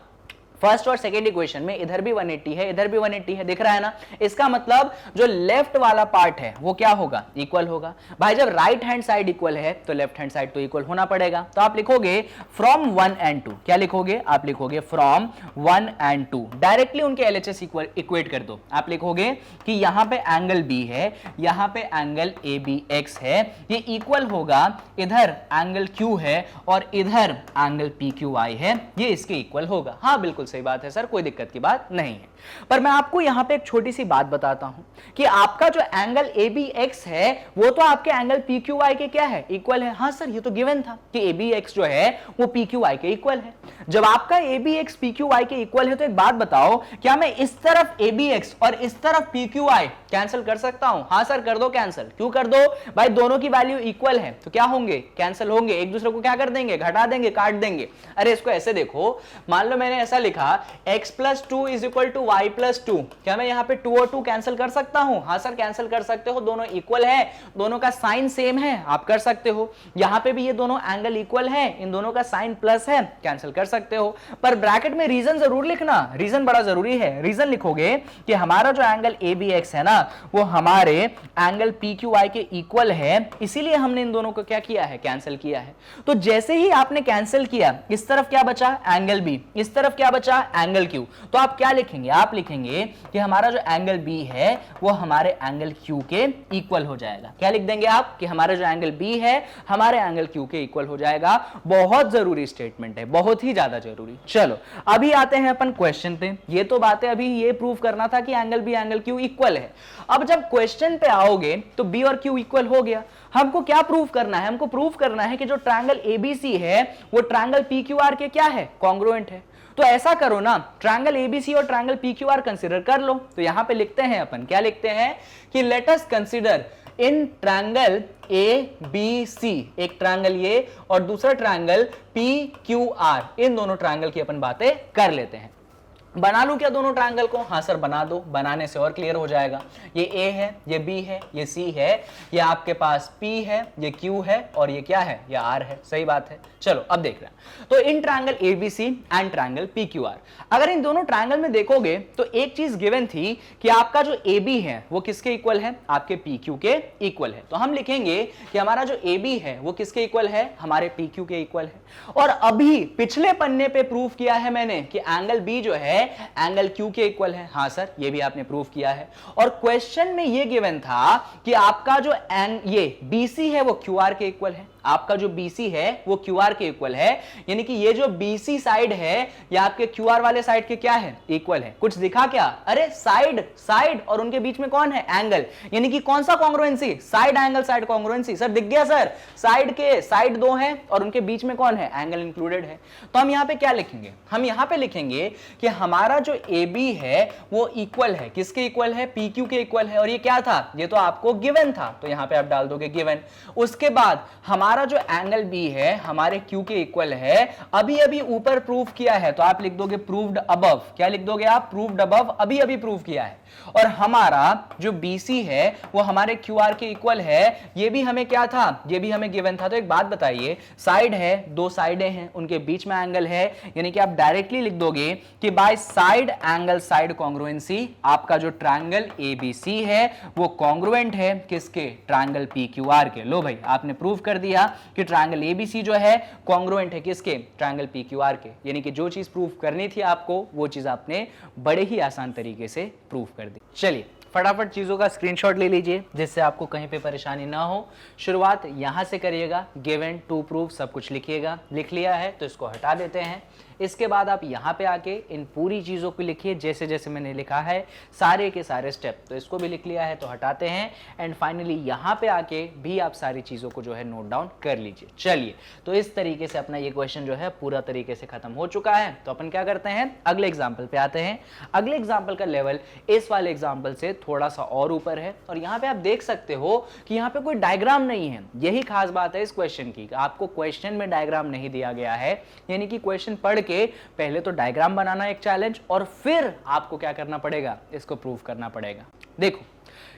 फर्स्ट और सेकंड इक्वेशन में इधर भी 180 है, इधर भी 180 है। दिख रहा है ना? इसका मतलब जो लेफ्ट वाला पार्ट है वो क्या होगा? इक्वल होगा। भाई जब राइट हैंड साइड इक्वल है तो लेफ्ट हैंड साइड तो इक्वल होना पड़ेगा। तो आप लिखोगे फ्रॉम 1 and 2। क्या लिखोगे? आप लिखोगे फ्रॉम 1 and 2। डायरेक्टली उनके LHS इक्वेट कर दो। आप लिखोगे कि यहां पे एंगल B है, यहां पे एंगल ABX है, ये इक्वल होगा, इधर एंगल Q है और इधर एंगल PQY है, ये इसके इक्वल होगा। हाँ बिल्कुल सही बात है सर, कोई दिक्कत की बात नहीं है। पर मैं आपको यहां पे एक छोटी सी बात बताता हूं कि आपका जो एंगल ABX है वो तो आपके एंगल PQY के क्या है? इक्वल है। हाँ सर, ये तो गिवन था कि ABX जो है वो PQY के इक्वल है। जब आपका ABX PQY के इक्वल है तो एक बात बताओ, क्या मैं इस तरफ ABX और इस तरफ PQY कैंसिल कर सकता हूं? हाँ सर कर दो कैंसिल। क्यों कर दो? भाई दोनों की वैल्यू इक्वल है तो क्या होंगे? कैंसिल होंगे। एक दूसरे को क्या कर देंगे? घटा देंगे, काट देंगे। अरे इसको ऐसे देखो, मान लो मैंने ऐसा लिखा x + 2 = y + 2। क्या मैं यहाँ पे 2 और 2 कैंसिल कर सकता हूं? हाँ सर कैंसिल कर सकते हो, दोनों इक्वल है, दोनों का साइन सेम है, आप कर सकते हो। यहाँ पे भी ये दोनों एंगल इक्वल है, इन दोनों का साइन प्लस है, कैंसिल कर सकते हो। पर ब्रैकेट में रीजन जरूर लिखना, रीजन बड़ा जरूरी है। रीजन लिखोगे कि हमारा जो एंगल ABX है ना वो हमारे एंगल PQY के इक्वल है, इसीलिए हमने इन दोनों को क्या किया है? कैंसिल किया है। तो जैसे ही आपने कैंसिल किया, इस तरफ क्या बचा? एंगल B, इस तरफ क्या बचा? Angle Q। तो आप क्या लिखेंगे? आप लिखेंगे कि हमारा जो एंगल B है वो हमारे एंगल Q के इक्वल हो जाएगा। क्या लिख देंगे आप? कि हमारा जो एंगल B है हमारे एंगल Q के इक्वल हो जाएगा। बहुत जरूरी स्टेटमेंट है, बहुत ही ज्यादा जरूरी। चलो अभी आते हैं अपन क्वेश्चन पे। ये तो बातें अभी ये प्रूव करना था कि angle B angle Q equal है। अब जब क्वेश्चन पे आओगे तो B और Q इक्वल हो गया। हमको क्या प्रूव करना है? हमको प्रूव करना है कि जो ट्रायंगल ABC है वो ट्रायंगल PQR के क्या है? कॉन्ग्रुएंट है। तो ऐसा करो ना, ट्रायंगल ABC और ट्रायंगल PQR कंसीडर कर लो। तो यहां पे लिखते हैं अपन, क्या लिखते हैं कि let us consider in triangle ABC, एक ट्रायंगल ये और दूसरा ट्रायंगल PQR, इन दोनों ट्रायंगल की अपन बातें कर लेते हैं। बना लूं क्या दोनों ट्रायंगल को? हाँ सर बना दो, बनाने से और क्लियर हो जाएगा। ये A है, ये B है, ये C है, ये आपके पास P है, ये Q है और ये क्या है? ये R है। सही बात है। चलो अब देख रहे हैं। तो in triangle ABC and triangle PQR, अगर इन दोनों ट्रायंगल में देखोगे तो एक चीज गिवन थी कि आपका जो AB है वो किसके इक्वल है? आपके PQ के इक्वल है। तो हम लिखेंगे कि हमारा जो AB है वो किसके इक्वल है? हमारे PQ के इक्वल है। और अभी पिछले पन्ने पे प्रूफ किया है मैंने कि एंगल B जो है एंगल Q के इक्वल है। हाँ सर, ये भी आपने प्रूफ किया है। और क्वेश्चन में ये गिवन था कि आपका जो ये BC है वो QR के इक्वल है। आपका जो BC है वो QR के इक्वल है, यानी कि ये जो BC साइड है ये आपके QR वाले साइड के क्या है, इक्वल है। कुछ दिखा क्या, अरे साइड और उनके बीच में कौन है, एंगल, यानी कि कौन सा congruency, side angle side congruency. Sir दिख गया सर, साइड दो है और उनके बीच में कौन है, एंगल इंक्लूडेड है। तो हम यहां पे क्या लिखेंगे, हम यहां पे लिखेंगे कि हमारा जो AB है वो इक्वल है, किसके इक्वल है, PQ के इक्वल है। और ये क्या था, ये तो आपको गिवन था, तो यहां पे आप डाल दोगे गिवन। उसके बाद हमारा जो एंगल B है हमारे Q के इक्वल है, अभी ऊपर प्रूव किया है, तो आप लिख दोगे प्रूव्ड अबव। क्या लिख दोगे आप, प्रूव्ड अबव, अभी प्रूव किया है। और हमारा जो BC है वो हमारे QR के इक्वल है, ये भी हमें क्या था, ये भी हमें गिवन था। तो एक बात बताइए, साइड है, दो साइडें हैं, उनके बीच में एंगल है, यानी कि आप डायरेक्टली लिख दोगे कि by side angle side congruency आपका जो ट्रायंगल ABC है वो कॉन्ग्रुएंट है किसके, ट्रायंगल PQR के। लो भाई आपने प्रूव कर दिया कि ट्रायंगल ABC जो है कॉन्ग्रुएंट है किसके, ट्रायंगल PQR के। यानी कि जो चीज प्रूव करनी थी आपको वो चीज आपने बड़े ही आसान तरीके से प्रूव कर दी। चलिए फटाफट चीजों का स्क्रीनशॉट ले लीजिए जिससे आपको कहीं पे परेशानी ना हो। शुरुआत यहां से करिएगा, गिवन टू प्रूव सब कुछ लिखिएगा। लिख लिया है तो इसको हटा देते हैं। इसके बाद आप यहां पे आके इन पूरी चीजों को लिखिए जैसे जैसे मैंने लिखा है, सारे के सारे स्टेप। तो इसको भी लिख लिया है तो हटाते हैं। एंड फाइनली यहां पे आके भी आप सारी चीजों को जो है नोट डाउन कर लीजिए। चलिए तो इस तरीके से अपना ये क्वेश्चन जो है पूरा तरीके से खत्म हो चुका है। तो अपन क्या करते हैं, अगले एग्जाम्पल पे आते हैं। अगले एग्जाम्पल का लेवल इस वाले एग्जाम्पल से थोड़ा सा और ऊपर है। और यहां पे आप देख सकते हो कि यहां पे कोई डायग्राम नहीं है। यही खास बात है इस क्वेश्चन की, आपको क्वेश्चन में डायग्राम नहीं दिया गया है, यानी कि क्वेश्चन पढ़ के पहले तो डायग्राम बनाना एक चैलेंज और फिर आपको क्या करना पड़ेगा, इसको प्रूव करना पड़ेगा। देखो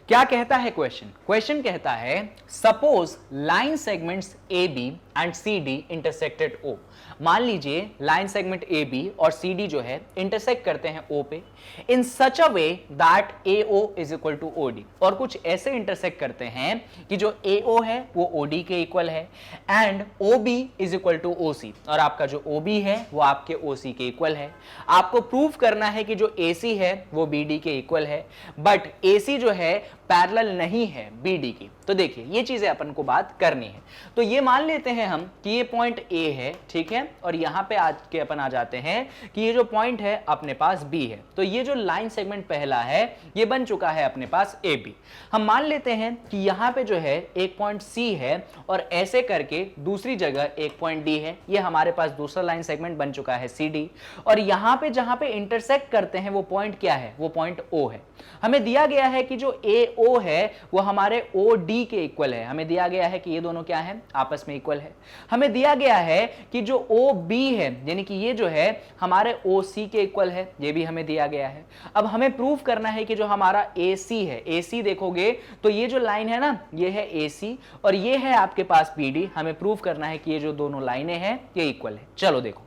क्या कहता है क्वेश्चन, क्वेश्चन कहता है suppose line segments AB and CD intersected O। मान लीजिए लाइन सेगमेंट AB और CD जो है इंटरसेक्ट करते हैं O पे, in such a way that AO is equal to OD। और कुछ ऐसे इंटरसेक्ट करते हैं कि जो AO है वो OD के इक्वल है and OB is equal to OC। और आपका जो OB है वो आपके OC के इक्वल है। आपको प्रूव करना है कि जो AC है वो BD के इक्वल है, बट AC जो है पैरेलल नहीं है BD की। तो देखिए ये चीजें अपन को बात करनी है। तो ये मान लेते हैं हम कि ये पॉइंट A है, ठीक है, और यहां पे आज के अपन आ जाते हैं कि ये जो पॉइंट है अपने पास B है। तो ये जो लाइन सेगमेंट पहला है ये बन चुका है अपने पास AB। हम मान लेते हैं कि यहां पे जो है एक पॉइंट C है और ऐसे करके दूसरी जगह एक पॉइंट D है। ये हमारे पास दूसरा लाइन सेगमेंट बन चुका है CD। और यहां पे जहां पे इंटरसेक्ट करते हैं वो पॉइंट क्या है, वो पॉइंट O है। हमें दिया गया है कि जो AO है वो हमारे OD के इक्वल है। हमें दिया गया है कि ये दोनों क्या है, आपस में इक्वल है। हमें दिया गया है कि जो OB है यानी कि ये जो है हमारे OC के इक्वल है, ये भी हमें दिया गया है। अब हमें प्रूव करना है कि जो हमारा AC है, AC देखोगे तो ये जो लाइन है ना ये है AC और ये है आपके पास BD। हमें प्रूव करना है कि ये जो दोनों लाइनें हैं ये इक्वल है। चलो देखो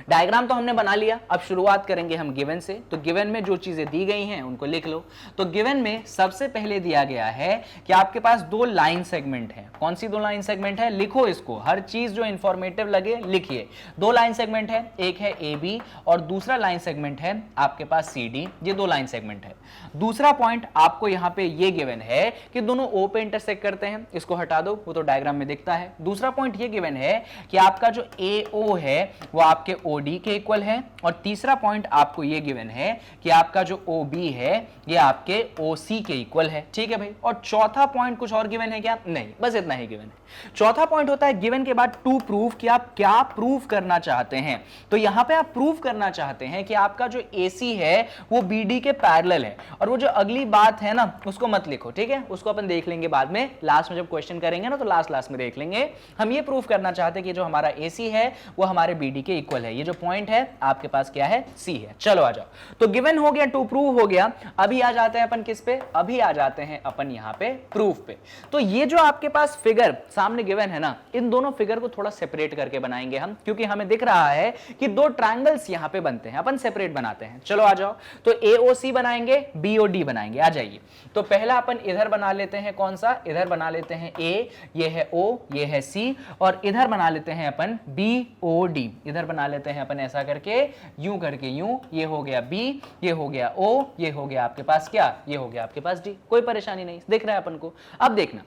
डायग्राम तो हमने बना लिया, अब शुरुआत करेंगे हम गिवन से। तो गिवन में जो चीजें दी गई हैं उनको लिख लो। तो गिवन में सबसे पहले दिया गया है कि आपके पास दो लाइन सेगमेंट हैं। कौन सी दो लाइन सेगमेंट है, लिखो इसको, हर चीज जो इंफॉर्मेटिव लगे लिखिए। दो लाइन सेगमेंट है, एक है AB और दूसरा लाइन सेगमेंट है आपके पास CD। ये दो लाइन सेगमेंट है। दूसरा पॉइंट आपको यहां पे ये गिवन है कि दोनों O पे इंटरसेक्ट करते हैं, इसको हटा दो, वो तो डायग्राम में दिखता है। दूसरा पॉइंट ये गिवन है कि आपका जो AO है वो आपके OD के इक्वल है। और तीसरा पॉइंट आपको ये गिवन है कि आपका जो OB है ये आपके OC के इक्वल है। ठीक है भाई। और चौथा पॉइंट कुछ और गिवन है क्या, नहीं, बस इतना ही गिवन है। चौथा पॉइंट होता है गिवन के बाद टू प्रूफ, कि आप क्या प्रूफ करना चाहते हैं। तो यहां पे आप प्रूफ करना चाहते हैं कि आपका जो AC है वो BD के पैरेलल है। और वो जो अगली बात है ना उसको मत लिखो, ठीक है, उसको अपन देख लेंगे बाद में, लास्ट में जब क्वेश्चन करेंगे ना तो लास्ट में देख लेंगे। हम ये प्रूफ करना चाहते हैं कि जो हमारा AC है वो हमारे BD के इक्वल है। ये जो पॉइंट है आपके पास क्या है, C है। चलो आ जाओ। तो गिवन हो गया, टू प्रूव हो गया। अभी आ जाते हैं अपन किस पे, अभी आ जाते हैं अपन यहां पे प्रूफ पे। तो ये जो आपके पास फिगर सामने गिवन है ना, इन दोनों फिगर को थोड़ा सेपरेट करके बनाएंगे हम, क्योंकि हमें दिख रहा है कि दो ट्रायंगल्स यहां पे बनते हैं, अपन सेपरेट बनाते हैं। चलो आ जाओ। तो AOC बनाएंगे, BOD बनाएंगे। आ जाइए। तो पहला अपन इधर बना लेते हैं, कौन सा, इधर बना लेते हैं A, ये है O, ये है C, और इधर बना लेते हैं अपन BOD, इधर बना लेते हैं अपन ऐसा करके, यूं करके, यूं, ये हो गया B, ये हो गया O, ये हो गया आपके पास क्या, ये हो गया आपके पास D। कोई परेशानी नहीं, दिख रहा है अपन को। अब देखना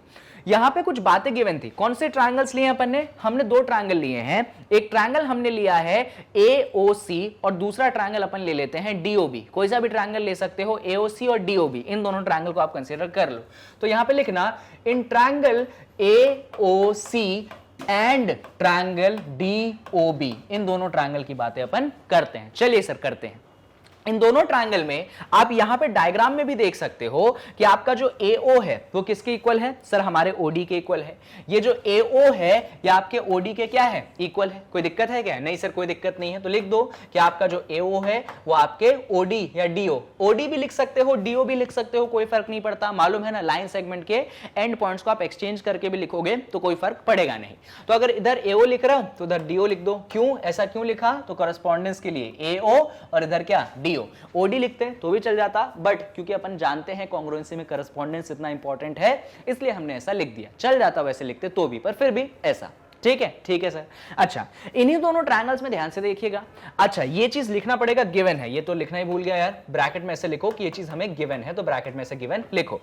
यहां पे कुछ बातें गिवन थी। कौन से ट्रायंगल्स लिए अपन ने? हमने दो ट्रायंगल लिए हैं। एक ट्रायंगल हमने लिया है AOC और दूसरा ट्रायंगल अपन ले लेते हैं DOB। कोई सा भी ट्रायंगल ले सकते हो, AOC और DOB, इन दोनों ट्रायंगल को आप कंसीडर कर लो। तो यहां पे लिखना in triangle AOC and triangle DOB, इन दोनों ट्रायंगल की बातें अपन करते हैं। चलिए सर करते हैं। इन दोनों ट्रायंगल में आप यहां पे डायग्राम में भी देख सकते हो कि आपका जो AO है वो किसके इक्वल है? सर हमारे OD के इक्वल है। ये जो AO है ये आपके OD के क्या है? इक्वल है। कोई दिक्कत है क्या? नहीं सर कोई दिक्कत नहीं है। तो लिख दो कि आपका जो AO है वो आपके OD या DO, OD भी लिख सकते हो, DO भी लिख सकते हो, कोई फर्क नहीं पड़ता। मालूम है ना, लाइन सेगमेंट के एंड पॉइंट्स को आप एक्सचेंज करके भी लिखोगे तो कोई फर्क पड़ेगा नहीं। तो अगर इधर AO लिख रहा हूं तो इधर DO लिख दो। क्यों ऐसा क्यों लिखा? तो कॉरेस्पॉन्डेंस के लिए AO और इधर क्या DO। OD लिखते तो भी चल जाता, बट क्योंकि अपन जानते हैं कॉन्ग्रुएंसी में करस्पॉन्डेंस इतना इंपॉर्टेंट है इसलिए हमने ऐसा लिख दिया। चल जाता वैसे लिखते तो भी, पर फिर भी ऐसा। ठीक है सर। अच्छा, इन्हीं दोनों ट्रायंगल्स में ध्यान से देखिएगा। अच्छा, ये चीज लिखना पड़ेगा, गिवन है। ये तो लिखना ही भूल गया यार, ब्रैकेट में से लिखो कि ये चीज हमें गिवन है, तो ब्रैकेट में से गिवन लिखो।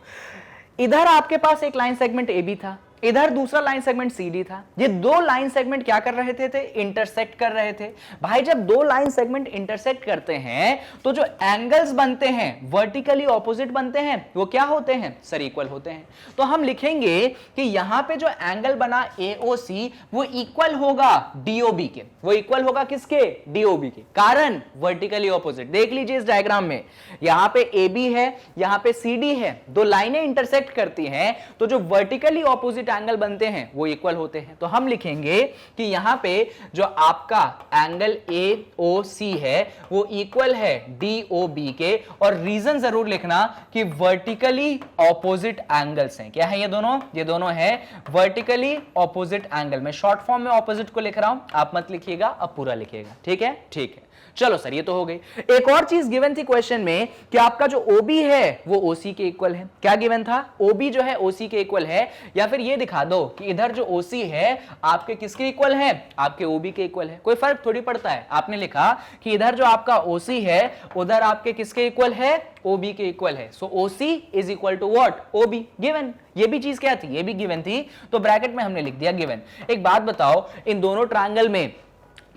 इधर आपके पास एक लाइन सेगमेंट AB था, इधर दूसरा लाइन सेगमेंट CD था। ये दो लाइन सेगमेंट क्या कर रहे थे? इंटरसेक्ट कर रहे थे। भाई जब दो लाइन सेगमेंट इंटरसेक्ट करते हैं तो जो एंगल्स बनते हैं वर्टिकली ऑपोजिट बनते हैं, वो क्या होते हैं? सर इक्वल होते हैं। तो हम लिखेंगे कि यहां पे जो एंगल बना AOC वो इक्वल होगा DOB के। वो इक्वल होगा किसके? DOB के। कारण वर्टिकली ऑपोजिट। देख लीजिए इस डायग्राम में, यहां पे AB है, यहां पे CD है, दो लाइनें इंटरसेक्ट करती हैं तो जो वर्टिकली ऑपोजिट एंगल बनते हैं वो इक्वल होते हैं। तो हम लिखेंगे कि यहां पे जो आपका एंगल AOC है वो इक्वल है DOB के, और रीजन जरूर लिखना कि वर्टिकली ऑपोजिट एंगल्स हैं। क्या है ये दोनों? ये दोनों है वर्टिकली ऑपोजिट एंगल। मैं शॉर्ट फॉर्म में ऑपोजिट को लिख रहा हूं, आप मत लिखिएगा, अब पूरा लिखिएगा। ठीक है, ठीक है। चलो सर ये तो हो गई। एक और चीज गिवन थी क्वेश्चन में कि आपका जो OB है वो OC के इक्वल है। क्या गिवन था? OB जो है OC के इक्वल है, या फिर ये दिखा दो कि इधर जो OC है आपके किसके इक्वल है? आपके OB के इक्वल है। कोई फर्क थोड़ी पड़ता है। आपने लिखा कि इधर जो आपका OC है उधर आपके किसके इक्वल है? OB के इक्वल है। So OC is equal to what? OB। Given. ये भी चीज क्या थी? ये भी गिवन थी, तो ब्रैकेट में हमने लिख दिया गिवन। एक बात बताओ, इन दोनों ट्रायंगल में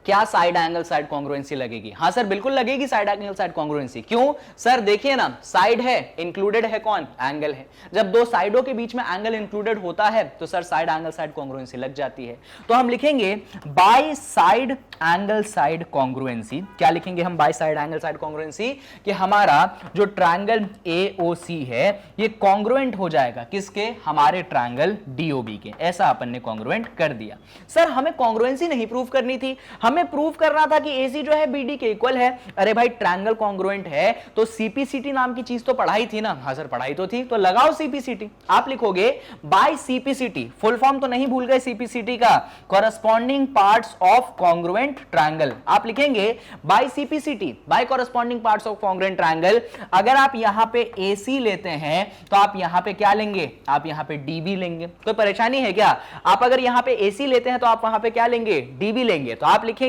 क्या साइड एंगल साइड कॉन्ग्रुएंसी लगेगी? हाँ सर बिल्कुल लगेगी साइड एंगल साइड कॉन्ग्रुएंसी। क्यों सर? देखिए ना, साइड है, इंक्लूडेड है कौन? एंगल है। जब दो साइडों के बीच में एंगल इंक्लूडेड होता है तो sir side angle side congruency लग जाती है। तो हम लिखेंगे by side angle side congruency. क्या लिखेंगे हम by side angle side congruency? कि हमारा जो ट्रायंगल AOC है ये कॉन्ग्रुएंट हो जाएगा किसके? हमारे ट्रायंगल DOB के। ऐसा अपन ने कॉन्ग्रुएंट कर दिया। सर हमें कॉन्ग्रुएंसी नहीं प्रूव करनी थी, हमें प्रूफ करना था कि AC जो है BD के इक्वल है। अरे भाई ट्रायंगल कॉन्ग्रुएंट है तो CPCT नाम की चीज तो पढ़ाई थी ना? हाँ सर पढ़ाई तो थी, तो लगाओ CPCT। आप लिखोगे बाय CPCT, फुल फॉर्म तो नहीं भूल गए CPCT का, corresponding parts of congruent triangle. आप लिखेंगे by CPCT, by corresponding parts of congruent triangle. अगर आप यहां पे AC लेते हैं तो आप यहां पे क्या लेंगे? आप यहां पे DB लेंगे। कोई परेशानी है क्या? आप अगर यहां पे AC लेते हैं तो आप वहां पे क्या लेंगे? DB लेंगे। तो आप लिखेंगे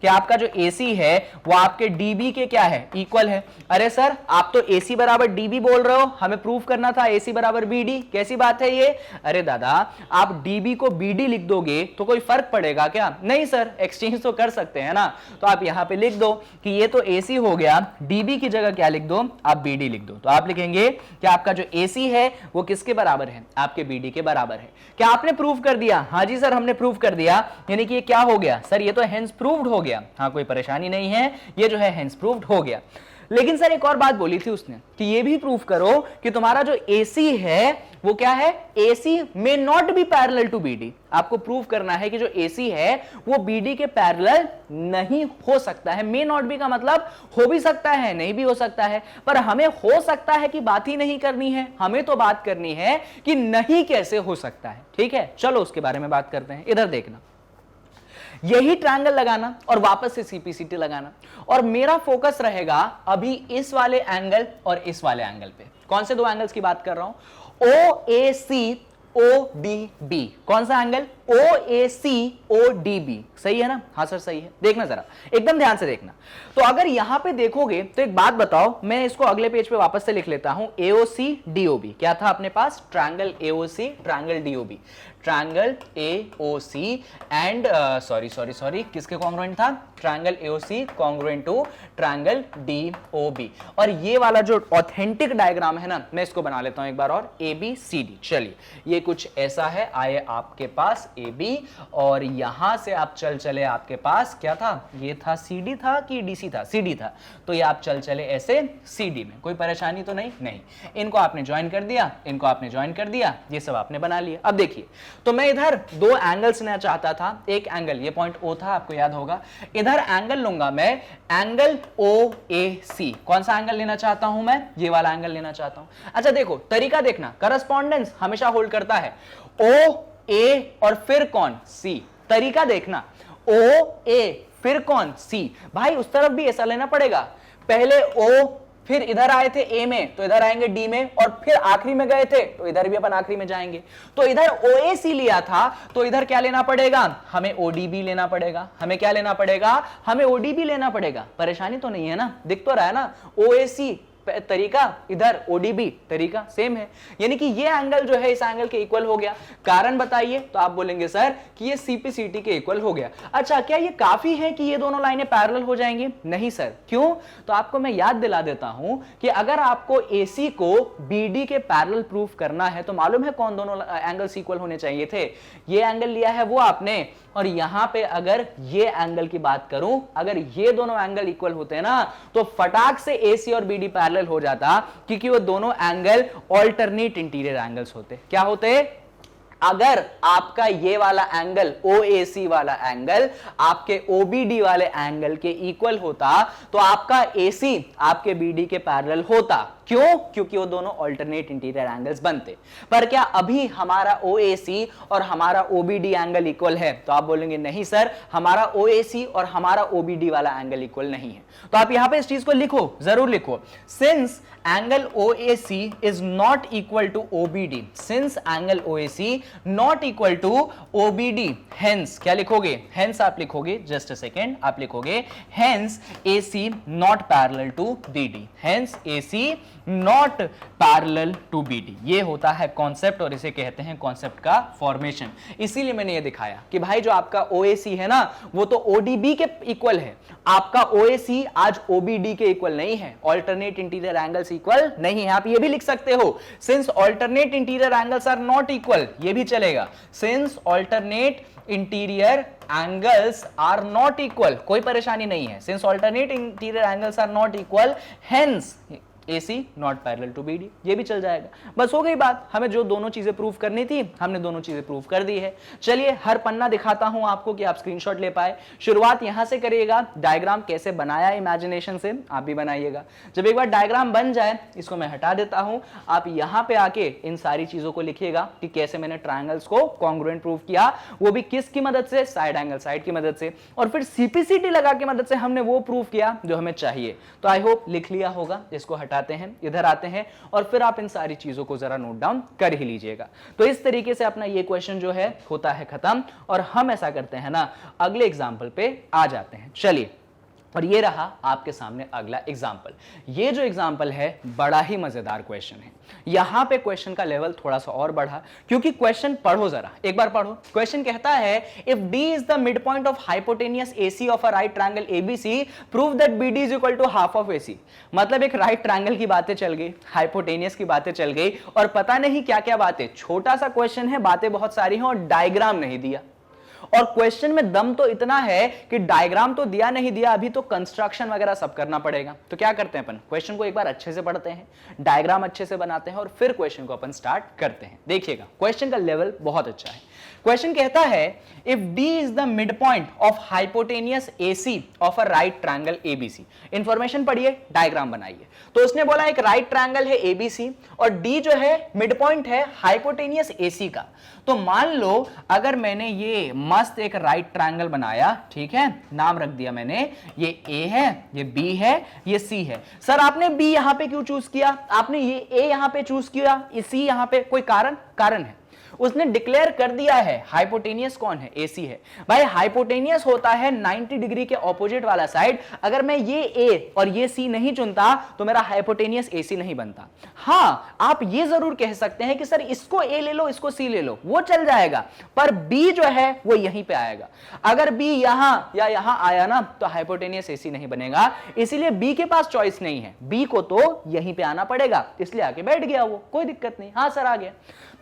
कि आपका जो AC है वो आपके DB के क्या है? इक्वल है। अरे सर आप तो AC बराबर DB बोल रहे हो, हमें प्रूफ करना था AC बराबर BD। कैसी बात है ये? अरे दादा आप DB को BD लिख दोगे तो कोई फर्क पड़ेगा क्या? नहीं सर, एक्सचेंज तो कर सकते हैं ना। तो आप यहां पे लिख दो कि ये तो AC हो गया, DB की जगह क्या लिख दो? आप BD लिख दो। तो आप लिखेंगे कि आपका जो AC है वो किसके बराबर है? आपके BD के बराबर है। क्या आपने प्रूफ कर दिया? हाँ जी सर हमने प्रूफ कर दिया। यानी कि ये क्या हो गया? सर ये तो हेंस प्रूव्ड हो गया। हाँ कोई परेशानी नहीं है, ये जो है हेंस प्रूव्ड हो गया। लेकिन सर एक और बात बोली थी उसने कि ये भी प्रूफ करो कि तुम्हारा जो AC है वो क्या है? AC may not be parallel to BD। आपको प्रूफ करना है कि जो AC है वो BD के पैरेलल नहीं हो सकता है। may not be का मतलब हो भी सकता है, नहीं भी हो सकता है, पर हमें हो सकता है कि बात ही नहीं करनी है, हमें तो बात करनी है कि नहीं कैसे हो सकता है। ठीक है, चलो उसके बारे में बात करते हैं। इधर देखना, यही ट्रायंगल लगाना और वापस से CPCT लगाना, और मेरा फोकस रहेगा अभी इस वाले एंगल और इस वाले एंगल पे। कौन से दो एंगल्स की बात कर रहा हूं? OAC ODB, कौन सा एंगल? OACODB, सही है ना? हाँ सर सही है। देखना जरा, एकदम ध्यान से देखना। तो अगर यहां पे देखोगे तो एक बात बताओ, मैं इसको अगले पेज पे वापस से लिख लेता हूं। AOCDOB क्या था अपने पास? Triangle AOC, triangle DOB, triangle AOC and sorry किसके कॉन्ग्रुएंट था? Triangle AOC congruent to triangle DOB। और ये वाला जो ऑथेंटिक डायग्राम है ना, मैं इसको बना लेता हूं एक बार और, ABCD। चलिए ये कुछ ऐसा है, आए आपके पास AB और यहां से आप चले आपके पास क्या था? ये था CD था कि DC था? CD था। तो ये आप चले ऐसे CD में, कोई परेशानी तो नहीं। इनको आपने ज्वाइन कर दिया, इनको आपने ज्वाइन कर दिया, ये सब आपने बना लिया। अब देखिए, तो मैं इधर दो एंगल्स लेना चाहता था। एक एंगल ये पॉइंट O था, आपको याद होगा। इधर एंगल लूंगा मैं, एंगल OAC। कौन सा एंगल लेना चाहता हूं मैं? ये वाला एंगल लेना चाहता हूं। अच्छा देखो, तरीका देखना, करस्पॉन्डेंस हमेशा होल्ड करता है। OA और फिर कौन? C। तरीका देखना, OA फिर कौन? C। भाई उस तरफ भी ऐसा लेना पड़ेगा, पहले O, फिर इधर आए थे A में तो इधर आएंगे D में, और फिर आखिरी में गए थे तो इधर भी अपन आखिरी में जाएंगे। तो इधर OAC लिया था तो इधर क्या लेना पड़ेगा? हमें ODB लेना पड़ेगा। हमें क्या लेना पड़ेगा? हमें ODB लेना पड़ेगा। परेशानी तो नहीं है ना? दिख तो रहा है ना? OAC तरीका, इधर ODB तरीका सेम है, यानी कि ये एंगल जो है इस एंगल के इक्वल हो गया। कारण बताइए, तो आप बोलेंगे सर कि ये CPCT के इक्वल हो गया। अच्छा, क्या ये काफी है कि ये दोनों लाइनें पैरेलल हो जाएंगी? नहीं सर। क्यों? तो आपको मैं याद दिला देता हूं कि अगर आपको AC को BD के पैरेलल प्रूफ करना है तो मालूम है कौन दोनों एंगल्स इक्वल होने चाहिए थे? ये एंगल लिया है वो आपने, और यहां पे अगर ये एंगल की बात करूं, अगर ये दोनों एंगल इक्वल होते हैं ना तो फटाक से AC और BD पैरेलल हो जाता, क्योंकि वो दोनों एंगल ऑल्टरनेट इंटीरियर एंगल्स होते। क्या होते? अगर आपका ये वाला एंगल OAC वाला एंगल आपके OBD वाले एंगल के इक्वल होता तो आपका AC आपके BD के पैरेलल होता। क्यों? क्योंकि वो दोनों अल्टरनेट इंटीरियर एंगल्स बनते। पर क्या अभी हमारा OAC और हमारा OBD एंगल इक्वल है? तो आप बोलेंगे नहीं सर, हमारा OAC और हमारा OBD वाला एंगल इक्वल नहीं है। तो आप यहां पे इस चीज को लिखो, जरूर लिखो, since angle OAC is not equal to OBD, since angle OAC not equal to OBD, hence क्या लिखोगे? hence आप लिखोगे, just a second, आप लिखोगे hence AC not parallel to BD, hence AC not parallel to BD। ये होता है कॉन्सेप्ट और इसे कहते हैं कॉन्सेप्ट का फॉर्मेशन। इसीलिए मैंने ये दिखाया कि भाई जो आपका OAC है ना वो तो ODB के इक्वल है, आपका OAC आज OBD के इक्वल नहीं है, ऑल्टरनेट इंटीरियर एंगल्स इक्वल नहीं है। आप ये भी लिख सकते हो, since alternate interior angles are not equal, ये भी चलेगा, since alternate interior angles are not equal, कोई परेशानी नहीं है, since alternate interior angles are not equal hence AC not parallel to BD, ये भी चल जाएगा। बस हो गई बात, हमें जो दोनों चीजें प्रूव करनी थी हमने दोनों चीजें प्रूव कर दी है। चलिए हर पन्ना दिखाता हूं आपको कि आप स्क्रीनशॉट ले पाए। शुरुआत यहां से करिएगा, डायग्राम कैसे बनाया इमेजिनेशन से आप भी बनाइएगा। जब एक बार डायग्राम बन जाए, इसको मैं हटा देता हूं, आप यहां पे आके इन सारी चीजों को लिखिएगा कि कैसे मैंने ट्रायंगल्स को कॉन्ग्रुएंट प्रूव किया, वो भी किसकी मदद से? साइड एंगल साइड की मदद से, और फिर CPCT लगा के मदद से हमने वो प्रूव किया जो हमें चाहिए। तो आई होप लिख लिया होगा। इसको हटा हैं, इधर आते हैं और फिर आप इन सारी चीजों को जरा नोट डाउन कर ही लीजिएगा। तो इस तरीके से अपना ये क्वेश्चन जो है होता है खत्म, और हम ऐसा करते हैं ना, अगले एग्जाम्पल पे आ जाते हैं। चलिए, और ये रहा आपके सामने अगला एग्जाम्पल। ये जो एग्जाम्पल है बड़ा ही मजेदार क्वेश्चन है। यहां पे क्वेश्चन का लेवल थोड़ा सा और बढ़ा, क्योंकि क्वेश्चन पढ़ो जरा, एक बार पढ़ो। क्वेश्चन कहता है if D is the mid point of hypotenuse AC of a right triangle ABC, prove that BD is equal to half of AC। मतलब एक राइट ट्रायंगल की बातें चल गई, हाइपोटेनियस की बातें चल गई, और पता नहीं क्या क्या बातें। छोटा सा क्वेश्चन है, बातें बहुत सारी हैं, और डायग्राम नहीं दिया। और क्वेश्चन में दम तो इतना है कि डायग्राम तो दिया नहीं दिया, अभी तो कंस्ट्रक्शन वगैरह सब करना पड़ेगा। तो क्या करते हैं अपन, क्वेश्चन को एक बार अच्छे से पढ़ते हैं, डायग्राम अच्छे से बनाते हैं, और फिर क्वेश्चन को अपन स्टार्ट करते हैं। देखिएगा क्वेश्चन का लेवल बहुत अच्छा है। क्वेश्चन कहता है if D is the mid point of hypotenuse AC of a right triangle ABC। Information पढ़िए, डायग्राम बनाइए। तो उसने बोला एक राइट ट्रायंगल है ABC और D जो है मिड पॉइंट है हाइपोटेनियस AC का। तो मान लो अगर मैंने ये मस्त एक राइट ट्रायंगल बनाया, ठीक है, नाम रख दिया मैंने, ये A है, ये B है, ये C है। सर आपने B यहां पे क्यों चूज किया, आपने ये A यहां पे चूज किया, C यहां पे, कोई कारण? कारण है। उसने डिक्लेयर कर दिया है हाइपोटेनियस कौन है, एसी है। भाई हाइपोटेनियस होता है 90 डिग्री के ऑपोजिट वाला साइड। अगर मैं ये ए और ये सी नहीं चुनता तो मेरा हाइपोटेनियस एसी नहीं बनता। हां, आप ये जरूर कह सकते हैं कि सर इसको ए ले लो, इसको सी ले लो, वो चल जाएगा, पर बी जो है वो यहीं पे आएगा। अगर बी यहां या यहां आया ना तो हाइपोटेनियस एसी नहीं बनेगा, इसीलिए बी के पास चॉइस नहीं है, बी को तो यहीं पे आना पड़ेगा, इसलिए आके बैठ गया वो, कोई दिक्कत नहीं। हां सर आ गया।